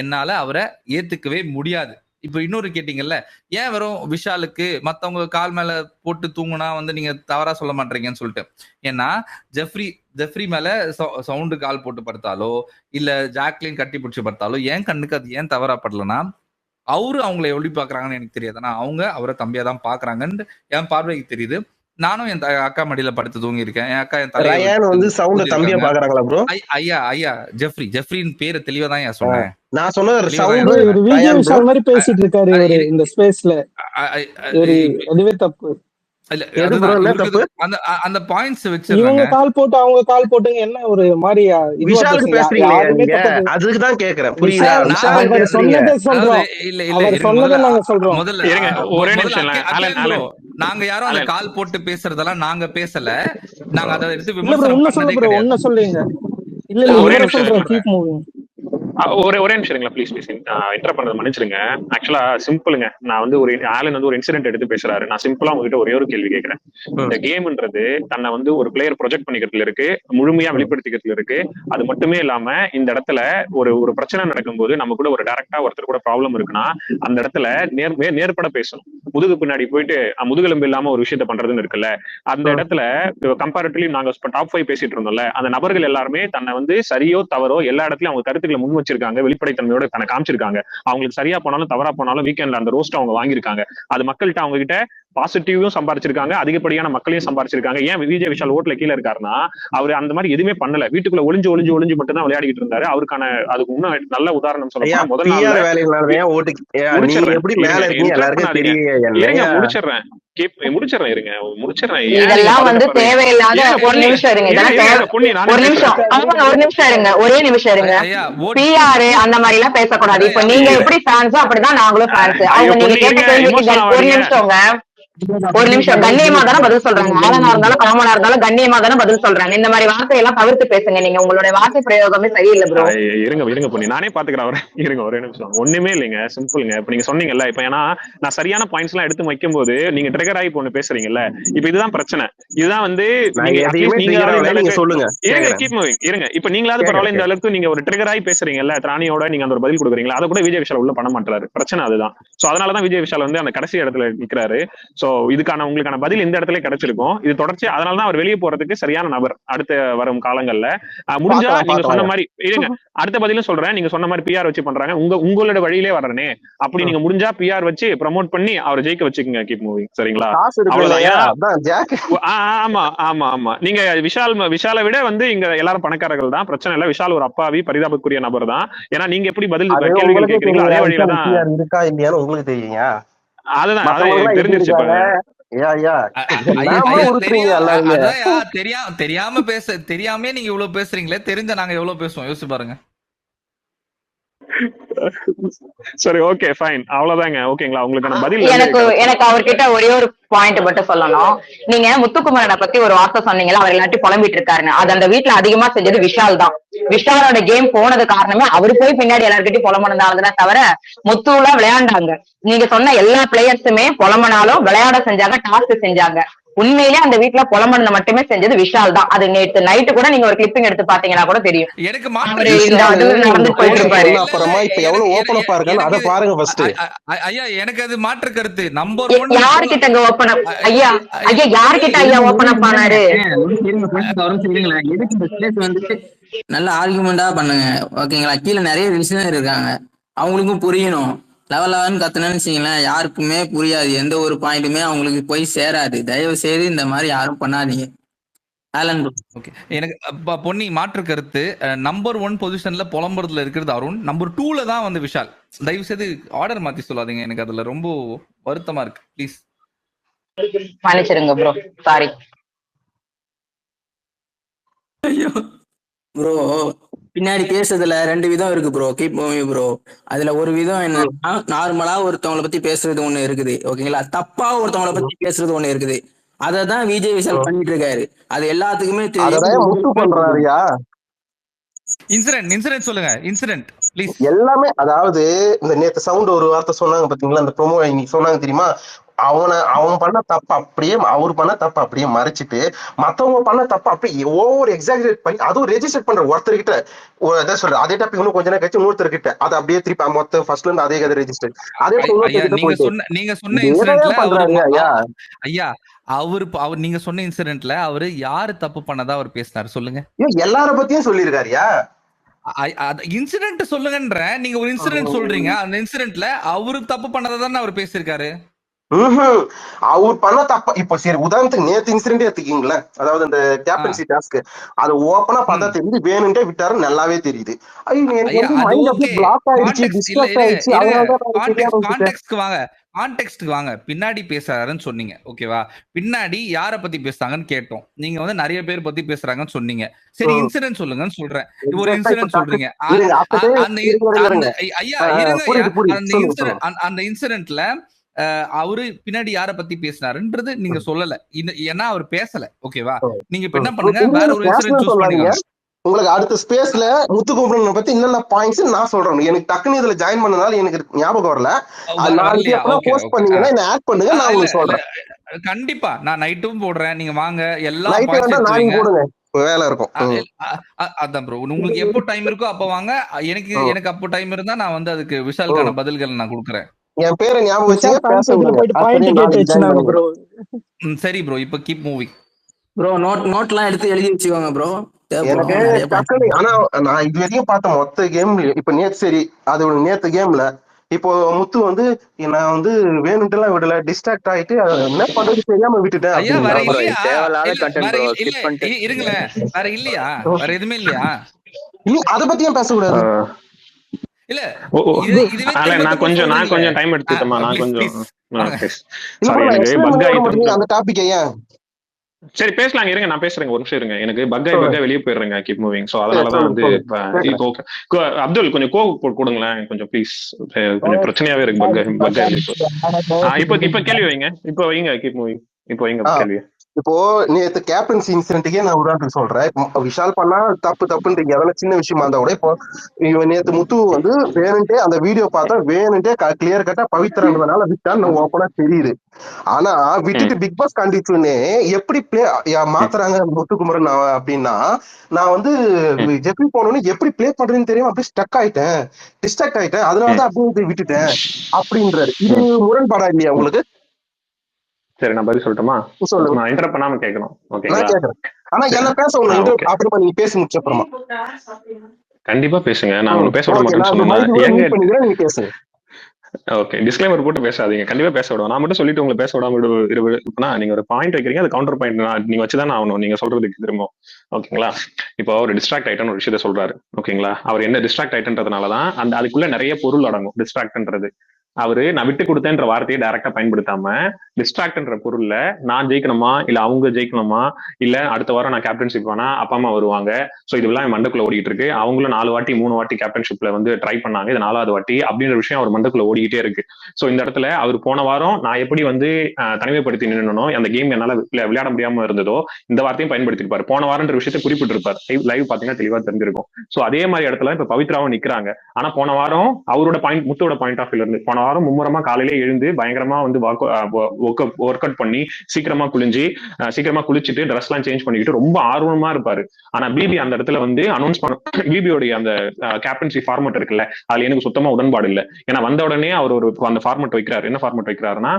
என்னால அவரை ஏத்துக்கவே முடியாது. இப்ப இன்னொரு கேட்டீங்கல்ல, ஏன் வெறும் விஷாலுக்கு மத்தவங்க கால் மேல போட்டு தூங்குனா வந்து நீங்க தவறா சொல்ல மாட்டீங்கன்னு சொல்லிட்டு. ஏன்னா ஜெஃப்ரி மேல சவுண்டு கால் போட்டு படுத்தாலோ இல்ல ஜாக்லின் கட்டி பிடிச்சி படுத்தாலோ என் கண்ணுக்கு அது ஏன் தவறா படலன்னா, அவரு அவங்களை எப்படி பாக்குறாங்கன்னு எனக்கு தெரியாது. ஆனா அவங்க அவரை தம்பியா தான் பாக்குறாங்கன்னு என் பார்வைக்கு தெரியுது. நானும் என் அக்கா மடியில படுத்து தூங்கி இருக்கேன். என் அக்கா என் ரயான் வந்து சவுண்ட் தம்பியா பாக்குறாங்களா ப்ரோ? ஐயா ஜெஃப்ரின் பேரை தெளிவா தான் ஏன் சொன்னேன். நான் சொன்னது சவுண்ட் விஜய் விஷால் மாதிரி பேசிட்டு இருக்காரு இந்த ஸ்பேஸ்ல. அதுவே தப்பு. அந்த பாயிண்ட்ஸ் வச்சு இவங்க கால் போட்டு அவங்க கால் போட்டுங்க என்ன ஒரு மாதிரி விஷாலுக்கு பேசுறீங்க, அதுக்கு தான் கேக்குறேன். புரியுதா? அவர் சொன்னதை சொல்றோம், அவர் சொன்னதை நாங்க சொல்றோம். முதல்ல நாங்க யாரும் அந்த கால் போட்டு பேசுறதெல்லாம் நாங்க பேசல. நாங்க அதை எடுத்து ஒண்ணு சொல்லுங்க. இல்ல சொல்றோம், கீப் மூவிங். ஒரே நிமிஷம் இருங்களா ப்ளீஸ் ப்ளீஸ். இன்டர் பண்ணது மன்னிச்சிருங்க. ஆக்சுவலா சிம்பிளுங்க. நான் வந்து ஆலன் வந்து ஒரு இன்சிடென்ட் எடுத்து பேசுறாரு. நான் சிம்பிளா உங்ககிட்ட ஒரே ஒரு கேள்வி கேட்கிறேன். இந்த கேம்ன்றது தன்னை வந்து ஒரு பிளேயர் ப்ரொஜெக்ட் பண்ணிக்கிறதுல இருக்கு, முழுமையா வெளிப்படுத்திக்கிறதுல இருக்கு. அது மட்டுமே இல்லாம இந்த இடத்துல ஒரு ஒரு பிரச்சனை நடக்கும்போது நம்ம கூட ஒரு டைரக்டா ஒருத்தர் கூட ப்ராப்ளம் இருக்குன்னா அந்த இடத்துல நேர்பட பேசணும். முதுகு பின்னாடி போயிட்டு முதுகெலும்பு இல்லாம ஒரு விஷயத்த பண்றதுன்னு இருக்குல்ல, அந்த இடத்துல கம்பேரிட்டிவ்லி நாங்க டாப் 5 பேசிட்டு இருந்தோம்ல, அந்த நபர்கள் எல்லாருமே தன்னை வந்து சரியோ தவறோ எல்லா இடத்துலயும் அவங்க கருத்துக்களை முன் வச்சிருக்காங்க, வெளிப்படைத்தன்மையோட தன்னை காமிச்சிருக்காங்க. அவங்களுக்கு சரியா போனாலும் தவறா போனாலும் வீக்கெண்ட்ல அந்த ரோஸ்ட் அவங்க வாங்கியிருக்காங்க. அது மக்கள்கிட்ட அவங்க கிட்ட பாசிட்டிவும் சம்பாரிச்சிருக்காங்க, அதிகப்படியான மக்களையும் சம்பாரிச்சிருக்காங்க. ஏன் விஜய் விஷால் ஓட்டுல கீழே இருக்காருன்னா அவர் அந்த மாதிரி எதுவுமே பண்ணல. வீட்டுக்குள்ள ஒளிஞ்சு மட்டும் தான் விளையாடிட்டு இருந்தாரு. அவருக்கான அதுக்கு இன்னும் நல்ல உதாரணம் சொல்லலாம். முதல் நாள் முடிச்சிடுறேன் இருங்க. இதெல்லாம் வந்து தேவையில்லாத. ஒரு நிமிஷம் இருங்க, ஒரு நிமிஷம் இருங்க, ஒரே நிமிஷம் இருங்க. பிஆர் அந்த மாதிரி எல்லாம் பேசக்கூடாது. இப்ப நீங்க எப்படி ஃபேன்ஸோ அப்படிதான் நாங்களும் ஃபேன்ஸ். அவங்க நீங்க கேட்ட கேள்விக்கு ஒரு நிமிஷங்க, ஒரு நிமிஷம் கண்ணியமா தானே பதில் சொல்றாங்க. ஆளனா இருந்தாலும் காமனா இருந்தாலும் கண்ணியமா தானே பதில் சொல்றாங்க. இந்த மாதிரி வார்த்தையெல்லாம் தவிர்த்து பேசுங்க. நீங்க உங்களுடைய வார்த்தை பிரயோகமே சரியில்லை ப்ரோ. இருங்க பொண்ணு, நானே பாத்துக்கிறேன் அவரை. இருங்க ஒரே நிமிஷம். ஒண்ணுமே இல்லைங்க, சிம்பிள்ங்க. இப்ப நீங்க சொன்னீங்கல்ல, இப்ப ஏன்னா நான் சரியான பாயிண்ட்ஸ் எல்லாம் எடுத்து வைக்கும் போது நீங்க ட்ரிகர் ஆகி பொண்ணு பேசுறீங்கல்ல, இப்ப இதுதான் பிரச்சனை. இதுதான் வந்து நீங்க சொல்லுங்க. கீப் மூவிங் இருங்க. இப்ப நீங்களாவது பரவாயில்ல, இந்த அளவுக்கு நீங்க ஒரு ட்ரிகர் ஆகி பேசுறீங்கல்ல, திராணியோட நீங்க அந்த ஒரு பதில் கொடுக்குறீங்களா, அதை கூட விஜய் விஷால் உள்ள பண்ண மாட்டாரு. பிரச்சனை அதுதான். சோ அதனாலதான் விஜய் விஷால் வந்து அந்த கடைசி இடத்துல நிக்கிறாரு. சோ இதுக்கான உங்களுக்கான பதில் இந்த இடத்துல கிடைச்சிருக்கும். இது தொடர்ச்சி. அதனாலதான் அவர் வெளியே போறதுக்கு சரியான நபர் அடுத்த வரும் காலங்கள்ல. முடிஞ்சா நீங்க சொன்ன மாதிரி இருங்க, அடுத்த பதிலும் சொல்றேன். நீங்க சொன்ன மாதிரி பிஆர் வச்சு பண்றாங்க, உங்களோட வழியிலே வர்றனே. அப்படி நீங்க முடிஞ்சா பிஆர் வச்சு ப்ரமோட் பண்ணி அவரை ஜெயிக்க வச்சுக்கோங்க. Keep moving. சரிங்களா? ஆமா ஆமா ஆமா. நீங்க விஷாலை விட வந்து இங்க எல்லாரும் பணக்காரர்கள் தான். பிரச்சனை இல்ல. விஷால் ஒரு அப்பாவி பரிதாபத்துக்குரிய நபர் தான். ஏன்னா நீங்க எப்படி பதில் கேள்விகள் கேட்கறீங்களோ அதே வழியில தான் இருக்கா இல்லையான்னு உங்களுக்கு தெரியுங்க. அதுதான் தெரிஞ்சிருச்சு. தெரியாம நீங்க இவ்வளவு பேசுறீங்களே, தெரிஞ்ச நாங்க எவ்வளவு பேசுவோம் யோசிச்சு பாருங்க. சரி, ஓகே, ஃபைன், அவ்வளவுதாங்க. ஓகேங்களா? உங்களுக்கான பதில் எனக்கு அவர்கிட்ட ஒரே ஒரு பாயிண்ட் மட்டும் சொல்லணும். நீங்க முத்துக்குமரனை பத்தி ஒரு வார்த்தை சொன்னீங்களா, அவர் எல்லாத்தையும் புலம்பிட்டு இருக்காருன்னு. அது அந்த வீட்டுல அதிகமா செஞ்சது விஷால் தான். விஷாலோட கேம் போனது காரணமே அவரு போய் பின்னாடி எல்லார்கிட்டயும் புலம்புனதாலதான் தவிர முத்துவா விளையாண்டாங்க. நீங்க சொன்ன எல்லா பிளேயர்ஸுமே புலம்பனாலும் விளையாட செஞ்சாங்க, டாஸ்க் செஞ்சாங்க. உண்மையிலே அந்த வீட்டுல புலம்பனது மட்டுமே செஞ்சது விஷால் தான். அது நேற்று நைட்டு கூட நீங்க ஒரு கிளிப்பிங் எடுத்து பாத்தீங்கன்னா கூட தெரியும். எனக்கு நடந்து போயிட்டு இருப்பாரு. ஐயா எனக்கு அது மாற்று கருத்து. நம்பர் யாருக்கிட்ட ஓபன் அப் ஐயா யாருக்கிட்ட ஐயா ஓபன் அப் ஆனாரு? நல்ல ஆர்குமெண்டா பண்ணுங்க. ஓகேங்களா? கீழே நிறைய விஷயம் இருக்காங்க, அவங்களுக்கும் புரியணும். லெவன் கத்துனேன்னு வச்சுங்களேன், யாருக்குமே புரியாது. எந்த ஒரு பாயிண்ட்டுமே அவங்களுக்கு போய் சேராது. தயவு செய்து இந்த மாதிரி யாரும் பண்ணாதீங்க. எனக்கு பொன்னி மாற்று கருத்து. நம்பர் 1 பொசிஷன்ல புலம்புறதுல இருக்கிறது அருண். நம்பர் 2ல தான் வந்து விஷால். தயவு செய்து ஆர்டர் மாத்தி சொல்லாதீங்க. எனக்கு அதுல ரொம்ப வருத்தமா இருக்கு. ப்ளீஸ் மன்னிச்சிருங்க ப்ரோ, சாரி. ப்ரோ பின்னாடி பேசுறதுல 2 விதம் இருக்கு ப்ரோ. Keep moving bro. அதுல ஒரு விதம் என்னன்னா, நார்மலா ஒருத்தவங்களை பத்தி பேசுறது ஒண்ணு இருக்குது. ஓகேங்களா? தப்பா ஒருத்தவங்களை பத்தி பேசுறது ஒண்ணு இருக்குது. அததான் விஜய் விஷால் பண்ணிட்டு இருக்காரு. அது எல்லாத்துக்குமே தெரியும். இன்சிடென்ட் சொல்லுங்க. Incident please. எல்லாமே அதாவது இந்த நேத்து சவுண்ட் ஒரு வார்த்தை சொன்னாங்க பாத்தீங்களா, அந்த ப்ரோமோ இன்னைக்கு சொன்னாங்க தெரியுமா, அவன் பண்ண தப்பு அப்படியே அவர் பண்ண தப்பு அப்படியே மறைச்சிட்டு மத்தவங்க பண்ண தப்பு அப்படியே ஓவர் எக்ஸாஜரேட் பண்ணி அதுவும் ரெஜிஸ்டர் பண்ற ஒருத்தர்கிட்ட எதை சொல்ற அதே டாபிக் இன்னும் கொஞ்ச நேரம் கழிச்சு இன்னொருத்தர்கிட்ட அதை அப்படியே திருப்பி மொத்தம் ஃபர்ஸ்ட்ல இருந்து அதே கதை ரெஜிஸ்டர் அதே நீங்க சொன்ன இன்சிடென்ட்ல ஐயா அவர் நீங்க சொன்ன இன்சிடென்ட்ல அவரு யாரு தப்பு பண்ணதா அவர் பேசினாரு சொல்லுங்க. எல்லார பத்தியும் சொல்லியிருக்காருயா. இன்சிடென்ட் சொல்லுங்கன்ற நீங்க ஒரு இன்சிடென்ட் சொல்றீங்க. அந்த இன்சிடென்ட்ல அவரு தப்பு பண்ணதை தானே அவர் பேசியிருக்காரு. அவர் பண்ண தப்பா இப்ப சரி உதாரணத்துக்கு நேத்து இன்சிடென்ட் எடுத்துக்கீங்களா, அதாவது அந்த கேப்டன்சி டாஸ்க் அது ஓப்பனா பார்த்தா தெரியுது, வேணும்ட்டே விட்டாரு நல்லாவே தெரியுது. கான்டெக்ஸ்ட்க்கு வாங்க. பின்னாடி பேசுறாருன்னு சொன்னீங்க, ஓகேவா? பின்னாடி யார பத்தி பேசுறாங்கன்னு கேட்டோம். நீங்க வந்து நிறைய பேர் பத்தி பேசுறாங்கன்னு சொன்னீங்க. சரி, இன்சிடென்ட் சொல்லுங்கன்னு சொல்றேன். ஒரு இன்சிடென்ட் சொல்றீங்க. அந்த இன்சிடென்ட்ல அவரு பின்னாடி யார பத்தி பேசினாருன்றது நீங்க சொல்லல. ஏன்னா அவர் பேசல, ஓகேவா? நீங்க இப்ப என்ன பண்ணுங்க, வேற ஒரு இன்சிடென்ட் சூஸ் பண்ணிக்கோங்க. உங்களுக்கு அடுத்த ஸ்பேஸ்ல முத்துக்குமரன் பத்தி என்னென்ன பாயிண்ட்ஸ் நான் சொல்றேன். எனக்கு டக்குன்னு இதுல ஜாயின் பண்ணனால எனக்கு ஞாபகம் வரல. அது நாளைக்கு வரலையா? எப்பனா ஓகே போஸ்ட் ஓகே. பண்ணீங்கன்னா என்ன ஆட் பண்ணுங்க, நான் இல்ல உங்களுக்கு இல்ல சொல்றேன். கண்டிப்பா நான் நைட்டும் போடுறேன். நீங்க வாங்க, எல்லா நைட்டு பாயிண்ட்ஸ் வேண்டாம், எடுத்து நாளைக்கு வைங்க. போடுங்க, வேலை இருக்கும். அதான் ப்ரோ, உங்களுக்கு எப்போ டைம் இருக்கோ அப்ப வாங்க. எனக்கு அப்போ டைம் இருந்தா நான் வந்து அதுக்கு விஷாலுக்கான பதில்கள் நான் கொடுக்குறேன். என் பேரை ஞாபகம் வச்சுங்க, விஷால் பேச ஃபேன் விடுங்க. போயிட்டு அப்படியே பாயிண்ட் கேட்டு நாளைக்கு ஜாயின் வச்சுனாங்க பண்ணுங்க. ப்ரோ. சரி ப்ரோ, இப்போ கீப் மூவிங் ப்ரோ. நோட்லாம் எடுத்து எழுதி வச்சுக்கோங்க ப்ரோ. எனக்கு டக்குனு ஆனா நான் இது வரைக்கும் பார்த்த மொத்த கேம்ல இப்ப நேத்து சரி அது நேத்து கேம்ல இப்போ முத்து வந்து நான் வந்து வேணும்ட்டு எல்லாம் விடல, டிஸ்ட்ராக்ட் ஆயிட்டு என்ன பண்றது தெரியாம விட்டுட்டேன் ஐயா. வேற அப்படின்னு. இல்லையா? தேவையில்லாத இல்ல கண்டென்ட் வேற ப்ரோ, இல்ல ஸ்கிப் பண்ணிட்டு இருங்களேன். வேற இல்லையா? வேற எதுவுமே இல்லையா? அதை பத்தியும் பேசக்கூடாது. இல்ல இதுவே நான் கொஞ்சம் டைம் எடுத்துக்கிட்டோமா? நான் கொஞ்சம் சாரி, எனக்கு பக் ஆயிட்டு அந்த டாபிக் ஏன் சரி பேசலாங்க. இருங்க, நான் பேசுறேங்க, ஒரு நிமிஷம் இருங்க. எனக்கு பக்கா வெளியே போயிடுறேங்க, கீப் மூவிங். சோ அதனாலதான் வந்து இப்போ அப்துல் கொஞ்சம் கொடுங்களேன் கொஞ்சம் ப்ளீஸ். கொஞ்சம் பிரச்சனையாவே இருக்கு பக்கா இப்போ கேள்வி வைங்க. இப்போ வைங்க கீப் மூவிங். இப்போ வைங்க கேள்வி. இப்போ நேற்று கேப்டன்சி இன்சிடென்ட்டுக்கே நான் உதாரணத்துக்கு சொல்றேன். விஷால் பண்ணா தப்புன்றீங்க, அதெல்லாம் சின்ன விஷயமா இருந்தா கூட இப்போ இவன் நேற்று முத்து வந்து வேணுன்ட்டே அந்த வீடியோ பார்த்தா வேணுன்ட்டே கிளியர் கட்டா பவித்ரான்றதுனால விட்டான்னு ஓப்பனா தெரியுது. ஆனா விட்டுட்டு பிக் பாஸ் கண்டிச்சுன்னே எப்படி பிளே மாத்துறாங்க முத்துக்குமரன் அப்படின்னா, நான் வந்து ஜெப்ரி போனோன்னு எப்படி பிளே பண்றேன்னு தெரியும், அப்படியே டிஸ்ட்ராக்ட் ஆயிட்டேன், அதனாலதான் அப்படியே விட்டுட்டேன் அப்படின்றாரு. இது முரண்பாடா இல்லையா உங்களுக்கு? சரி, நான் பதில் சொல்லட்டுமா? நான் இன்டரப்ட் பண்ணாம கேட்கணும், ஓகேங்களா? ஆனா என்ன பேச அப்புறமா நீங்க பேசி முடிச்ச அப்புறமா கண்டிப்பா பேசுங்க. நான் ஒண்ணு பேச விட மாட்டேன்னு சொன்னேன். ஓகே, டிஸ்க்ளைமர் போட்டு பேசாதீங்க, கண்டிப்பா பேச விடுவோம். நான் மட்டும் சொல்லிட்டு உங்களை பேச விடாம இருப்பேன்னா நீங்க ஒரு பாயிண்ட் வைக்கிறீங்க, அது கவுண்டர் பாயிண்ட் நீங்க வச்சுதான் ஆகணும், நீங்க சொல்றதுக்கு திரும்ப. ஓகேங்களா? இப்போ அவர் டிஸ்ட்ராக்ட் ஆயிட்டன்னு ஒரு விஷயத்த சொல்றாரு, ஓகேங்களா? அவர் என்ன டிஸ்ட்ராக்ட் ஆயிட்டன்றதுனாலதான் அதுக்குள்ள நிறைய பொருள் அடங்கும். டிஸ்ட்ராக்ட்ன்றது அவரு நான் விட்டு கொடுத்தேன்ற வார்த்தையை டைரக்டா பயன்படுத்தாம டிஸ்ட்ராக்ட்ன்ற பொருள்ல நான் ஜெயிக்கணுமா இல்ல அவங்க ஜெயிக்கணுமா இல்ல அடுத்த வாரம் நான் கேப்டன்ஷிப் வேணா அப்பா அம்மா வருவாங்க, சோ இதெல்லாம் மண்டக்குள்ள ஓடிட்டு இருக்கு. அவங்களும் 4 வாட்டி 3 வாட்டி கேப்டன்ஷிப்ல வந்து ட்ரை பண்ணாங்க, இது 4வது வாட்டி அப்படின்ற விஷயம் அவர் மண்டக்குள்ள ஓடிக்கிட்டே இருக்கு. சோ இந்த இடத்துல அவர் போன வாரம் நான் எப்படி வந்து தனிமைப்படுத்தி நின்னனோ, அந்த கேம் என்னால விளையாட முடியாம இருந்ததோ, இந்த வார்த்தையும் பயன்படுத்திருப்பாரு. போன வாரம்ன்ற விஷயத்தை குறிப்பிட்டிருப்பாரு, லைவ் பாத்தீங்கன்னா தெளிவா தெரிஞ்சிருக்கும். சோ அதே மாதிரி இடத்துல இப்ப பவித்ராவும் நிக்கிறாங்க. ஆனா போன வாரம் அவரோட பாயிண்ட், முத்தோட பாயிண்ட் ஆஃப் வியூல இருந்து போன வாரம் மும்முரமா காலையிலே எழுந்து பயங்கரமா வந்து ஒர்க் அவுட் பண்ணி சீக்கிரமா குளிச்சுட்டு ட்ரெஸ் எல்லாம் சேஞ்ச் பண்ணிக்கிட்டு ரொம்ப ஆர்வமா இருப்பாரு. ஆனா பிபி அந்த இடத்துல வந்து அனௌன்ஸ் பண்ண பிபியோடைய அந்த கேப்டன்சி ஃபார்மட் இருக்குல்ல, அதுல எனக்கு சுத்தமா உடன்பாடு இல்லை. ஏன்னா வந்த உடனே அவர் ஒரு அந்த ஃபார்மட் வைக்கிறாரு. என்ன ஃபார்மட் வைக்கிறாருன்னா,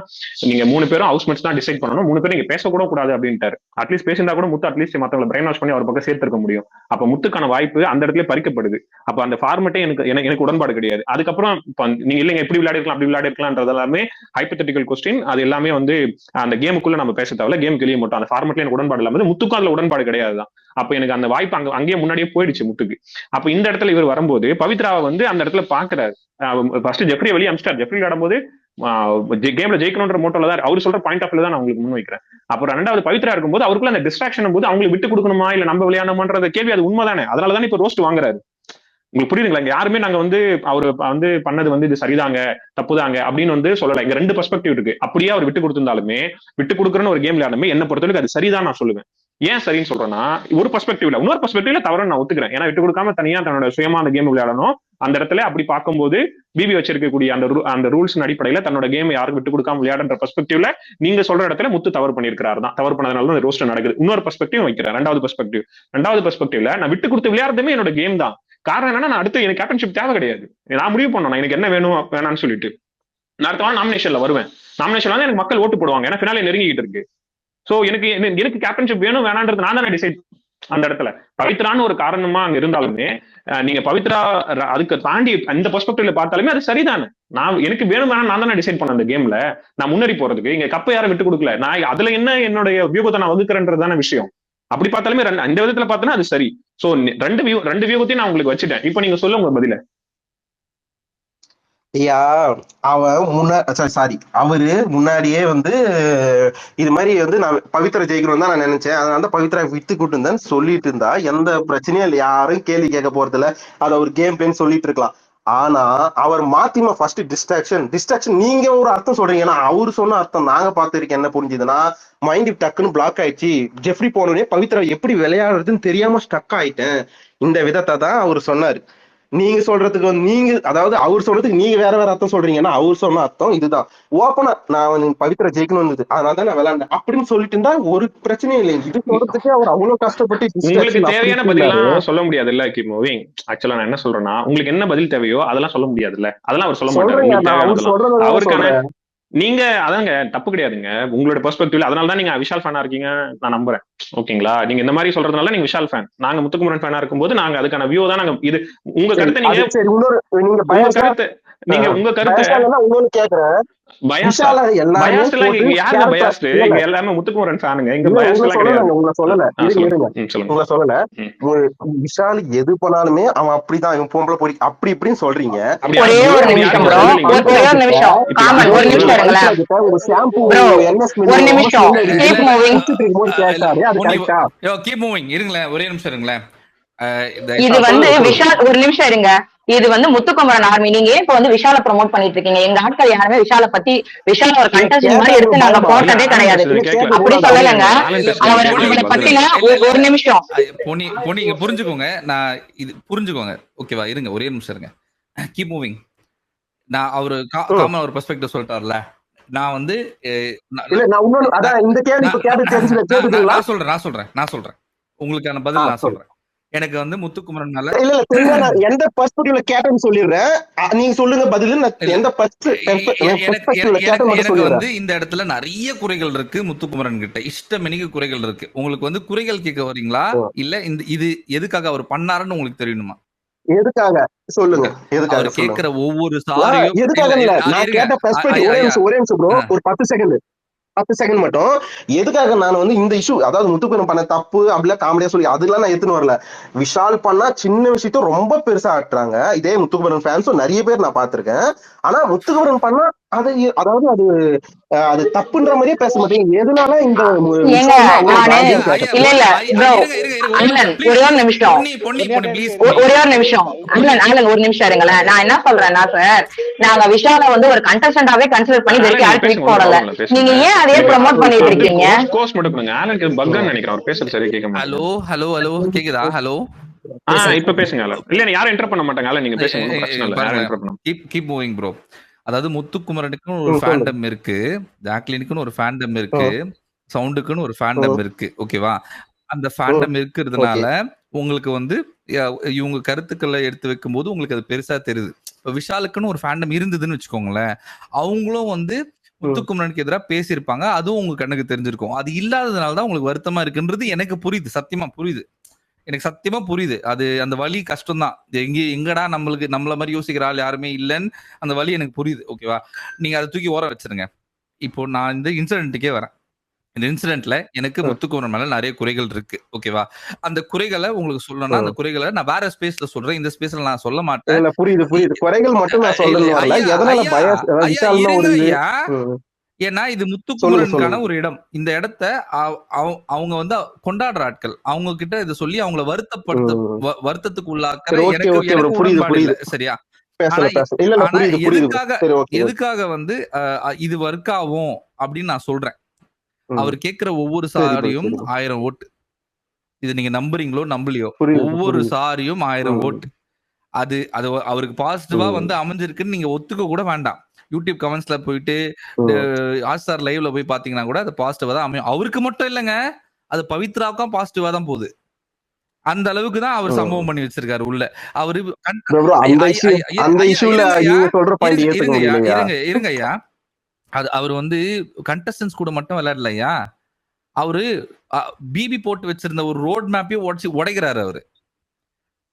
நீங்க 3 பேரும் ஹவுஸ்மேட்ஸ் தான் டிசைட் பண்ணணும், 3 பேரும் நீங்க பேசக்கூட கூடாது அப்படின்ட்டாரு. அட்லீஸ்ட் பேசியிருந்தா கூட முத்து அட்லீஸ்ட் மத்தவங்களை பிரெயின் வாஷ் பண்ணி அவர் பக்கம் சேர்த்திருக்க முடியும். அப்ப முத்துக்கான வாய்ப்பு அந்த இடத்துல பறிக்கப்படுது. அப்ப அந்த ஃபார்மட்டே எனக்கு உடன்பாடு கிடையாது. அதுக்கப்புறம் நீங்க இல்லைங்க எப்படி விளையாடிருக்கலாம் அப்படி விளையாடிருக்கலாம் எல்லாமே ஹைபோதெட்டிக்கல் கொஸ்டின். அது எல்லாமே வந்து அந்த கேமுக்குள்ள நம்ம பேச தேவையில்ல, கேம் கிளிய மட்டும். அந்த ஃபார்மட்ல எனக்கு உடன்பாடு இல்லாம முத்துக்கும் அதுல உடன்பாடு கிடையாதுதான். அப்ப எனக்கு அந்த வாய்ப்பு அங்கேயே முன்னாடியே போயிடுச்சு முத்துக்கு. அப்ப இந்த இடத்துல இவர் வரும்போது பவித்ராவை வந்து அந்த இடத்துல பாக்குறாரு. ஃபர்ஸ்ட் ஜெப்ரி வெளியே அமிச்சிட்டார். ஜெப்ரி விளையாடும்போது கேம்ல ஜெயிக்கணும்ன்ற மோட்டோல தான் அவர் சொல்ற பாயிண்ட் ஆஃப் வியூல தான் நான் உங்களுக்கு முன் வைக்கிறேன். அப்புறம் 2வது பவித்ரா இருக்கும்போது அவருக்குள்ள அந்த டிஸ்ட்ராக்ஷன் போது அவங்களுக்கு விட்டு கொடுக்கணுமா இல்ல நம்ம விளையாடணுமான்ற கேள்வி அது உண்மைதானே. அதனாலதான் இப்ப ரோஸ்ட் வாங்குறாரு. உங்களுக்கு புரியுதுங்களா? இங்க யாருமே நாங்க வந்து அவரு வந்து பண்ணது வந்து இது சரிதாங்க தப்புதாங்க அப்படின்னு வந்து சொல்லல. இங்க 2 பெர்ஸ்பெக்டிவ் இருக்கு. அப்படியே அவர் விட்டு கொடுத்திருந்தாலுமே, விட்டு கொடுக்குறன்னு ஒரு கேம் விளையாடுமே என்ன பொறுத்தவரைக்கும் அது சரிதான் நான் சொல்லுவேன். ஏன் சரின்னு சொல்றேன்னா, ஒரு பெர்ஸ்பெக்டிவ்ல இன்னொரு பெர்ஸ்பெக்டிவ்ல தவறு நான் ஒத்துக்கிறேன். ஏன்னா விட்டு கொடுக்காம தனியா தன்னோட சுயமா அந்த கேம் விளையாடணும். அந்த இடத்துல அப்படி பார்க்கும்போது பிபி வச்சிருக்கக்கூடிய அந்த ரூல்ஸ் அடிப்படையில தன்னோட கேம் யாருக்கு விட்டு கொடுக்காம விளையாடுற பெர்ஸ்பெக்டிவ்ல நீங்க சொல்ற இடத்துல முத்து தவறு பண்ணிருக்காரு தான். தவறு பண்ணதுனால தான் ரோஸ்ட் நடக்குது. இன்னொரு பெர்ஸ்பெக்டிவ் வைக்கிறேன். 2வது பெர்ஸ்பெக்டிவ்ல நான் விட்டு கொடுத்து விளையாடுறதுமே என்னோட கேம் தான். காரணம் என்னன்னா, நான் அடுத்து எனக்கு கேப்டன்ஷிப் தேவை கிடையாது. நான் முடிவு பண்ணணும் எனக்கு என்ன வேணும் வேணாம்னு சொல்லிட்டு. நான் அடுத்த வாரம் நாமினேஷன்ல வருவேன். நாமினேஷன்ல வந்து எனக்கு மக்கள் ஓட்டு போடுவாங்க. ஏன்னா ஃபினாலே நெருங்கிட்டு இருக்கு. சோ எனக்கு கேப்டன்ஷிப் வேணும் வேணான்றது நான் தானே டிசைட். அந்த இடத்துல பவித்ரான்னு ஒரு காரணமா அங்க இருந்தாலுமே நீங்க பவித்ரா அதுக்கு தாண்டி அந்த பெர்ஸ்பெக்டிவ்ல பார்த்தாலுமே அது சரிதானே. நான் எனக்கு வேணும் வேணாம் நான் தானே டிசைட் பண்ண அந்த கேம்ல. நான் முன்னேறி போறதுக்கு இங்க கப்பை யாரும் விட்டு கொடுக்கல. நான் அதுல என்ன என்னுடைய வியூகத்தை நான் வகுக்கிறேன்றதான விஷயம். அப்படி பார்த்தாலுமே இந்த விதத்துல பார்த்தோன்னா அது சரி. சோ 2 வியூகத்தையும் நான் உங்களுக்கு வச்சுட்டேன். இப்ப நீங்க சொல்ல உங்க பதில. ஐயா அவரு முன்னாடியே வந்து இது மாதிரி வந்து நான் பவித்ரா ஜெயிக்கணும் தான் நான் நினைச்சேன், அதனால பவித்ரா விட்டு கூட்டு சொல்லிட்டு இருந்தா எந்த பிரச்சனையும் இல்லை, யாரும் கேள்வி கேட்க போறது இல்ல, அதை ஒரு கேம் பிளேன்னு சொல்லிட்டு இருக்கலாம். ஆனா அவர் மாத்திமா ஃபர்ஸ்ட் டிஸ்ட்ராக்ஷன் நீங்க ஒரு அர்த்தம் சொல்றீங்கன்னா அவரு சொன்ன அர்த்தம் நாங்க பார்த்திருக்கேன் என்ன புரிஞ்சுதுன்னா மைண்ட் டக்குன்னு பிளாக் ஆயிடுச்சு. ஜெஃப்ரி போனோடனே பவித்ரா எப்படி விளையாடுறதுன்னு தெரியாம ஸ்டக் ஆயிட்டேன். இந்த விதத்தை தான் அவர் சொன்னாரு. நீங்க சொல்றதுக்கு வந்து நீங்க அதாவது அவர் சொல்றதுக்கு நீங்க வேற அர்த்தம் சொல்றீங்கன்னா அவர் சொன்ன அர்த்தம் இதுதான். ஓப்பனா நான் பவித்ரா ஜெயிக்கணும் இருந்தது அதனால தான் நான் விளையாண்டேன் அப்படின்னு சொல்லிட்டு இருந்தா ஒரு பிரச்சனையும் இல்லைங்க. இது சொல்றதுக்கு அவர் அவ்வளவு கஷ்டப்பட்டு உங்களுக்கு தேவையான பதிலாம் சொல்ல முடியாது இல்ல கீப் மூவிங். ஆக்சுவலா நான் என்ன சொல்றேன்னா உங்களுக்கு என்ன பதில் தேவையோ அதெல்லாம் சொல்ல முடியாது இல்ல, அதெல்லாம் அவர் சொல்ல மாட்டாரு. அவருக்கான நீங்க அதாங்க தப்பு கிடையாதுங்க உங்களோட பெர்ஸ்பெக்டிவ்ல. அதனாலதான் நீங்க விஷால் ஃபேனா இருக்கீங்க நான் நம்புறேன். ஓகேங்களா, நீங்க இந்த மாதிரி சொல்றதுனால நீங்க விஷால் ஃபேன், நாங்க முத்துக்குமரன் ஃபேனா இருக்கும்போது நாங்க அதுக்கான வியூ தான் நாங்க இது உங்க கருத்தை நீங்க உங்க கருத்தை எல்லாமே முத்துக்குமரன் ஃபேனுங்க. இங்க சொல்லல விஷால் எது பண்ணாலுமே அவன் அப்படிதான் இவன் பொம்பளை போய் அப்படி இப்படின்னு சொல்றீங்க. ஒரே நிமிஷம் இருங்களேன். இது வந்து விஷால் ஒரு நிமிஷம் இருங்க. இது வந்து முத்துக்குமரன் ஆர்மி. நீங்க ஏன் இப்ப வந்து விஷால ப்ரோமோட் பண்ணிட்டு இருக்கீங்க? எங்க ஆட்கள் யாருமே விஷால பத்தி விஷால ஒரு கண்டஸ்டன்ட் மாதிரி எடுத்து நாங்க போட்டதே கிடையாது. அப்படி சொல்லலங்க. அவரை பத்தின ஒரு நிமிஷம் நீங்க புரிஞ்சுக்கோங்க. நான் இது புரிஞ்சுக்கோங்க ஓகேவா? இருங்க ஒரே நிமிஷம் இருங்க. Keep moving. நான் அவரு காமன் ஒரு பெர்ஸ்பெக்டிவ் சொல்லிட்டார்ல. நான் வந்து நான் சொல்றேன் உங்களுக்கான பதில் நான் சொல்றேன். எனக்கு வந்து முத்துக்குமரன் மேல எந்த பெர்ஸ்பெக்டிவ்ல கேட்டேன்னு சொல்லிடுறேன். நீங்க சொல்லுங்க பதில். எனக்கு வந்து இந்த இடத்துல நிறைய குறைகள் இருக்கு முத்துக்குமரன் கிட்ட. இஷ்டமெனிக்கு குறைகள் இருக்கு. உங்களுக்கு வந்து குறைகள் கேட்க வரீங்களா இல்ல இது எதுக்காக அவர் பண்ணாருன்னு உங்களுக்கு தெரியணுமா? எதுக்காக சொல்லுங்க. அவர் கேட்கிற ஒவ்வொரு சாரியும் ஒரே நிமிஷம் ஒரு 10 செகண்ட் மட்டும். எதுக்காக நான் வந்து இந்த இஷ்யூ அதாவது முத்துக்குமரன் பண்ண தப்பு அப்படிலாம் காமெடியா சொல்லி அதெல்லாம் நான் எடுத்துன்னு வரல. விஷால் பண்ணா சின்ன விஷயத்த ரொம்ப பெருசா ஆட்டுறாங்க. இதே முத்துக்குமரன் ஃபேன்ஸும் நிறைய பேர் நான் பார்த்திருக்கேன். ஆனா முத்துக்குமரன் பண்ணா அது அதாவது அது தப்புன்ற மாதிரியே பேச மாட்டீங்க. எதனால இந்த ஒரே ஒரு நிமிஷம் ஒரு நிமிஷம் இருங்களேன். நான் என்ன சொல்றேன்னா சார், நாங்க விஷால வந்து ஒரு கண்டஸ்டன்டாவே கன்சிடர் பண்ணி வரைக்கும் ஆக்டிவிட்டி போடல. நீங்க ஏன் அதே ப்ரோமோட் பண்ணிட்டு இருக்கீங்க? ஹலோ ஹலோ ஹலோ கேக்குதா? ஹலோ இப்ப பேசுங்க. இல்ல யாரும் என்டர் பண்ண மாட்டாங்க. நீங்க பேசுங்க. Keep moving bro. அதாவது முத்துக்குமரனுக்குன்னு ஒரு ஃபேண்டம் இருக்கு, ஜாக்லினுக்குன்னு ஒரு ஃபேண்டம் இருக்கு, சவுண்டுக்குன்னு ஒரு ஃபேண்டம் இருக்கு. ஓகேவா? அந்த ஃபேண்டம் இருக்கிறதுனால உங்களுக்கு வந்து இவங்க கருத்துக்களை எடுத்து வைக்கும் போது உங்களுக்கு அது பெருசா தெரியுது. இப்ப விஷாலுக்குன்னு ஒரு ஃபேண்டம் இருந்ததுன்னு வச்சுக்கோங்களேன், அவங்களும் வந்து முத்துக்குமரனுக்கு எதிராக பேசியிருப்பாங்க. அதுவும் உங்க கண்ணுக்கு தெரிஞ்சிருக்கும். அது இல்லாததுனால தான் உங்களுக்கு வருத்தமா இருக்குன்றது எனக்கு புரியுது. சத்தியமா புரியுது. எனக்கு சத்தியமா புரியுது. அது அந்த வலி கஷ்டம் தான். எங்கடா நம்மள மாதிரி யோசிக்கிற ஆள் யாருமே இல்லைன்னு அந்த வலி எனக்கு புரியுது. ஓகேவா? நீங்க அதை தூக்கி ஓர வச்சிருங்க. இப்போ நான் இந்த இன்சிடென்ட்டுக்கே வரேன். இந்த இன்சிடென்ட்ல எனக்கு முத்துக்குமரன் மேல நிறைய குறைகள் இருக்கு. ஓகேவா? அந்த குறைகளை உங்களுக்கு சொல்லணும்னா அந்த குறைகளை நான் வேற ஸ்பேஸ்ல சொல்றேன். இந்த ஸ்பேஸ்ல நான் சொல்ல மாட்டேன். புரியுது. குறைகள் மட்டும் நான் சொல்றேன். ஏன்னா இது முத்துக்குமரனுக்கான ஒரு இடம். இந்த இடத்த அவங்க வந்து கொண்டாடுற ஆட்கள். அவங்க கிட்ட இதை சொல்லி அவங்கள வருத்தத்துக்கு உள்ளாக்குற எனக்கு சரியா? எதுக்காக வந்து இது ஒர்க் ஆகும் அப்படின்னு நான் சொல்றேன். அவர் கேட்கிற ஒவ்வொரு சாரியும் 1000 ஓட்டு. இது நீங்க நம்புறீங்களோ நம்பலையோ, ஒவ்வொரு சாரியும் 1000 ஓட்டு. அது அவருக்கு பாசிட்டிவா வந்து அமைஞ்சிருக்குன்னு நீங்க ஒத்துக்க கூட வேண்டாம். யூடியூப் கமெண்ட்ஸ்ல போயிட்டு ஹாட்ஸ்டார் லைவ்ல போய் பாத்தீங்கன்னா கூட அது பாசிட்டிவா தான் அமையும். அவருக்கு மட்டும் இல்லைங்க, அது பவித்ராவுக்கும் பாசிட்டிவா தான் போகுது. அந்த அளவுக்கு தான் அவர் சம்பவம் பண்ணி வச்சிருக்காரு உள்ள. அவரு இருங்க ஐயா. அவர் வந்து கண்டஸ்டன்ஸ் கூட மட்டும் விளையாடலையா, அவரு பிபி போட்டு வச்சிருந்த ஒரு ரோட் மேப்பையும் உடைக்கிறாரு. அவரு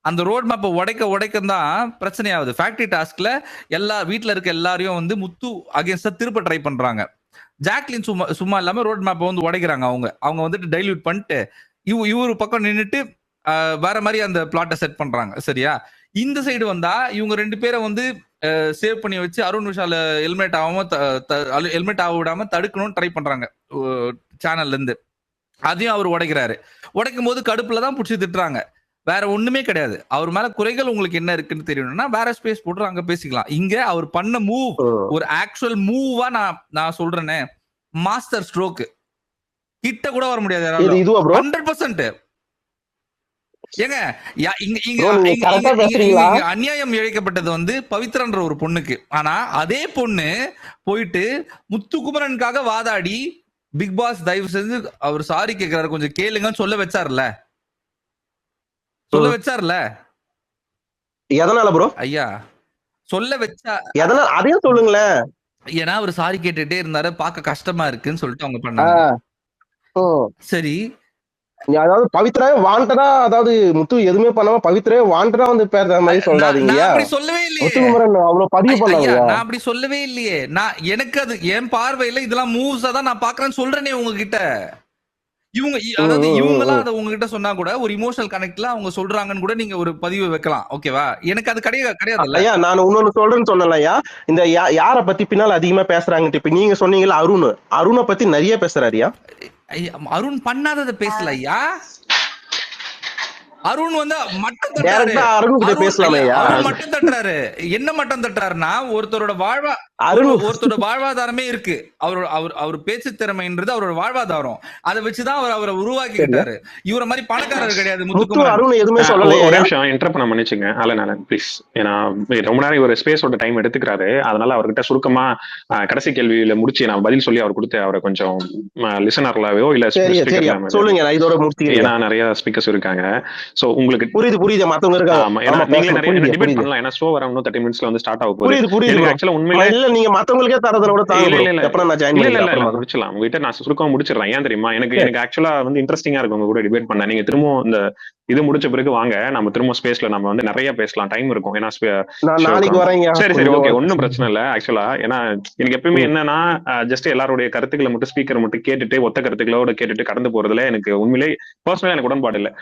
அந்த ரோட் மேப்பை உடைக்க தான் பிரச்சனை ஆகுது. ஃபேக்டரி டாஸ்க்ல எல்லா வீட்டுல இருக்க எல்லாரையும் வந்து முத்து அகேன்ஸ்டா திருப்ப ட்ரை பண்றாங்க. ஜாக்லின் சும்மா இல்லாம ரோட் மேப்பை வந்து உடைக்கிறாங்க. அவங்க வந்துட்டு டைல்யூட் பண்ணிட்டு இவரு பக்கம் நின்றுட்டு வேற மாதிரி அந்த பிளாட்டை செட் பண்றாங்க. சரியா? இந்த சைடு வந்தா இவங்க 2 பேரை வந்து சேவ் பண்ணி வச்சு அருண் விஷால ஹெல்மெட் ஆக விடாம தடுக்கணும்னு ட்ரை பண்றாங்க சேனல்ல இருந்து. அதையும் அவர் உடைக்கிறாரு. உடைக்கும் போது கடுப்புல தான் புடிச்சு திட்டுறாங்க. வேற ஒண்ணுமே கிடையாது. அவர் மேல குறைகள் உங்களுக்கு என்ன இருக்குன்னு தெரியணும்னா வேற ஸ்பேஸ் போட்டு அங்க பேசிக்கலாம். இங்க அவர் பண்ண மூவ் ஒரு ஆக்சுவல் மூவா நான் சொல்றேனே, மாஸ்டர் ஸ்ட்ரோக். கிட்ட கூட வர முடியாது யாராலும். 100%. ஏங்க அநியாயம் இழைக்கப்பட்டது வந்து பவித்ரன்ற ஒரு பொண்ணுக்கு. ஆனா அதே பொண்ணு போயிட்டு முத்துக்குமரனுக்காக வாதாடி பிக் பாஸ் தயவு செஞ்சு அவர் சாரி கேட்கிறாரு கொஞ்சம் கேளுங்கன்னு சொல்ல வச்சார்ல. எதனால ப்ரோ ஐயா சொல்ல வச்சா எதனால அதையும் சொல்லுங்களேன். ஏன்னா அவர் சாரி கேட்டுட்டே இருந்தாரு, பார்க்க கஷ்டமா இருக்குன்னு சொல்லிட்டு அவங்க பண்ணாங்க. சரி, அதாவது பவித்ராவே வாண்டடா, அதாவது முத்து எதுவுமே பண்ணாம பவித்ராவே வாண்டடா வந்து பேசுற மாதிரி சொல்றாதீங்க. அப்படி சொல்லவே இல்லையே. முத்துக்குமரன் அவ்வளவு பதிவு பண்ணாங்க. நான் அப்படி சொல்லவே இல்லையே. எனக்கு அது என் பார்வையில இதெல்லாம் மூவ்ஸா தான் நான் பாக்குறேன்னு சொல்றேனே உங்ககிட்ட. இவங்கெல்லாம் அதை உங்ககிட்ட சொன்னா கூட ஒரு இமோஷனல் கனெக்ட்ல அவங்க சொல்றாங்கன்னு கூட நீங்க ஒரு பதிவு வைக்கலாம். ஓகேவா? எனக்கு அது கிடையாது. ஐயா நான் இன்னொன்னு சொல்றேன்னு சொன்னலையா, இந்த யார பத்தி பின்னால அதிகமா பேசுறாங்க. இப்ப நீங்க சொன்னீங்கல்ல அருணை பத்தி நிறைய பேசுறாருயா. அருண் பண்ணாததை பேசல ஐயா. அருண் வந்து மட்டம் தட்டுறாரு. என்ன மட்டம் தட்டுறாருன்னா ஒருத்தரோட வாழ்வாதாரமே இருக்கு. அவர் பேச்சு திறமைன்றது அவரோட வாழ்வாதாரம். அதை வச்சுதான் அவர் அவரை உருவாக்கிட்டாரு. இவர மாதிரி பணக்காரர் கிடையாது முத்துக்குமரன். அருண் எதுவுமே சொல்லல. ஒரு நிமிஷம் இன்டரப்ட் பண்ண மன்னிச்சுங்க. அதனால ப்ளீஸ், ஏன்னா ரொம்ப நேரம் ஒரு ஸ்பேஸோட டைம் எடுத்துக்கிறாரு. அதனால அவர்கிட்ட சுருக்கமா கடைசி கேள்வியில முடிச்சு நான் பதில் சொல்லி அவர் கொடுத்து அவரை கொஞ்சம் லிசனர்லாவோ இல்ல சொல்லுங்க. இதோட முடிச்சு, ஏன்னா நிறைய ஸ்பீக்கர்ஸ் இருக்காங்க. சோ உங்களுக்கு புரியுது மத்தவங்க இருக்காங்க. ஆமா, ஏன்னா நீங்க நிறைய டிபேட் பண்ணலாம். ஏன்னா ஷோ வர இன்னும் 30 மினிட்ஸ்ல வந்து ஸ்டார்ட் ஆக போகுது. புரியுது. ஆக்சுவலா உண்மையிலே இல்ல நீங்க மத்தவங்களுக்கே தரதோட தாங்க. அப்புறம் நான் ஜாயின் பண்ணிக்கலாம். முடிச்சலாம். உங்ககிட்ட நான் சுருக்கமா முடிச்சிடுறேன். ஏன் தெரியுமா, எனக்கு ஆக்சுவலா வந்து இன்ட்ரெஸ்டிங்கா இருக்கும் உங்க கூட டிபேட் பண்ண. நீங்க திரும்ப இந்த இது முடிச்ச பிறகு வாங்க, நம்ம திரும்ப ஸ்பேஸ்ல நம்ம வந்து நிறைய பேசலாம். டைம் இருக்கும். ஏன்னா சரி ஓகே, ஒன்னும் பிரச்சனை இல்ல. ஆக்சுவலா ஏன்னா எனக்கு எப்பயுமே என்னன்னா ஜஸ்ட் எல்லாருடைய கருத்துக்களை மட்டும் ஸ்பீக்கர் மட்டும் கேட்டுட்டு ஒத்த கருத்துக்களோட கேட்டுட்டு கடந்து போறதுல எனக்கு உண்மையிலே பர்சனலா எனக்கு உடன்பாடு இல்லை.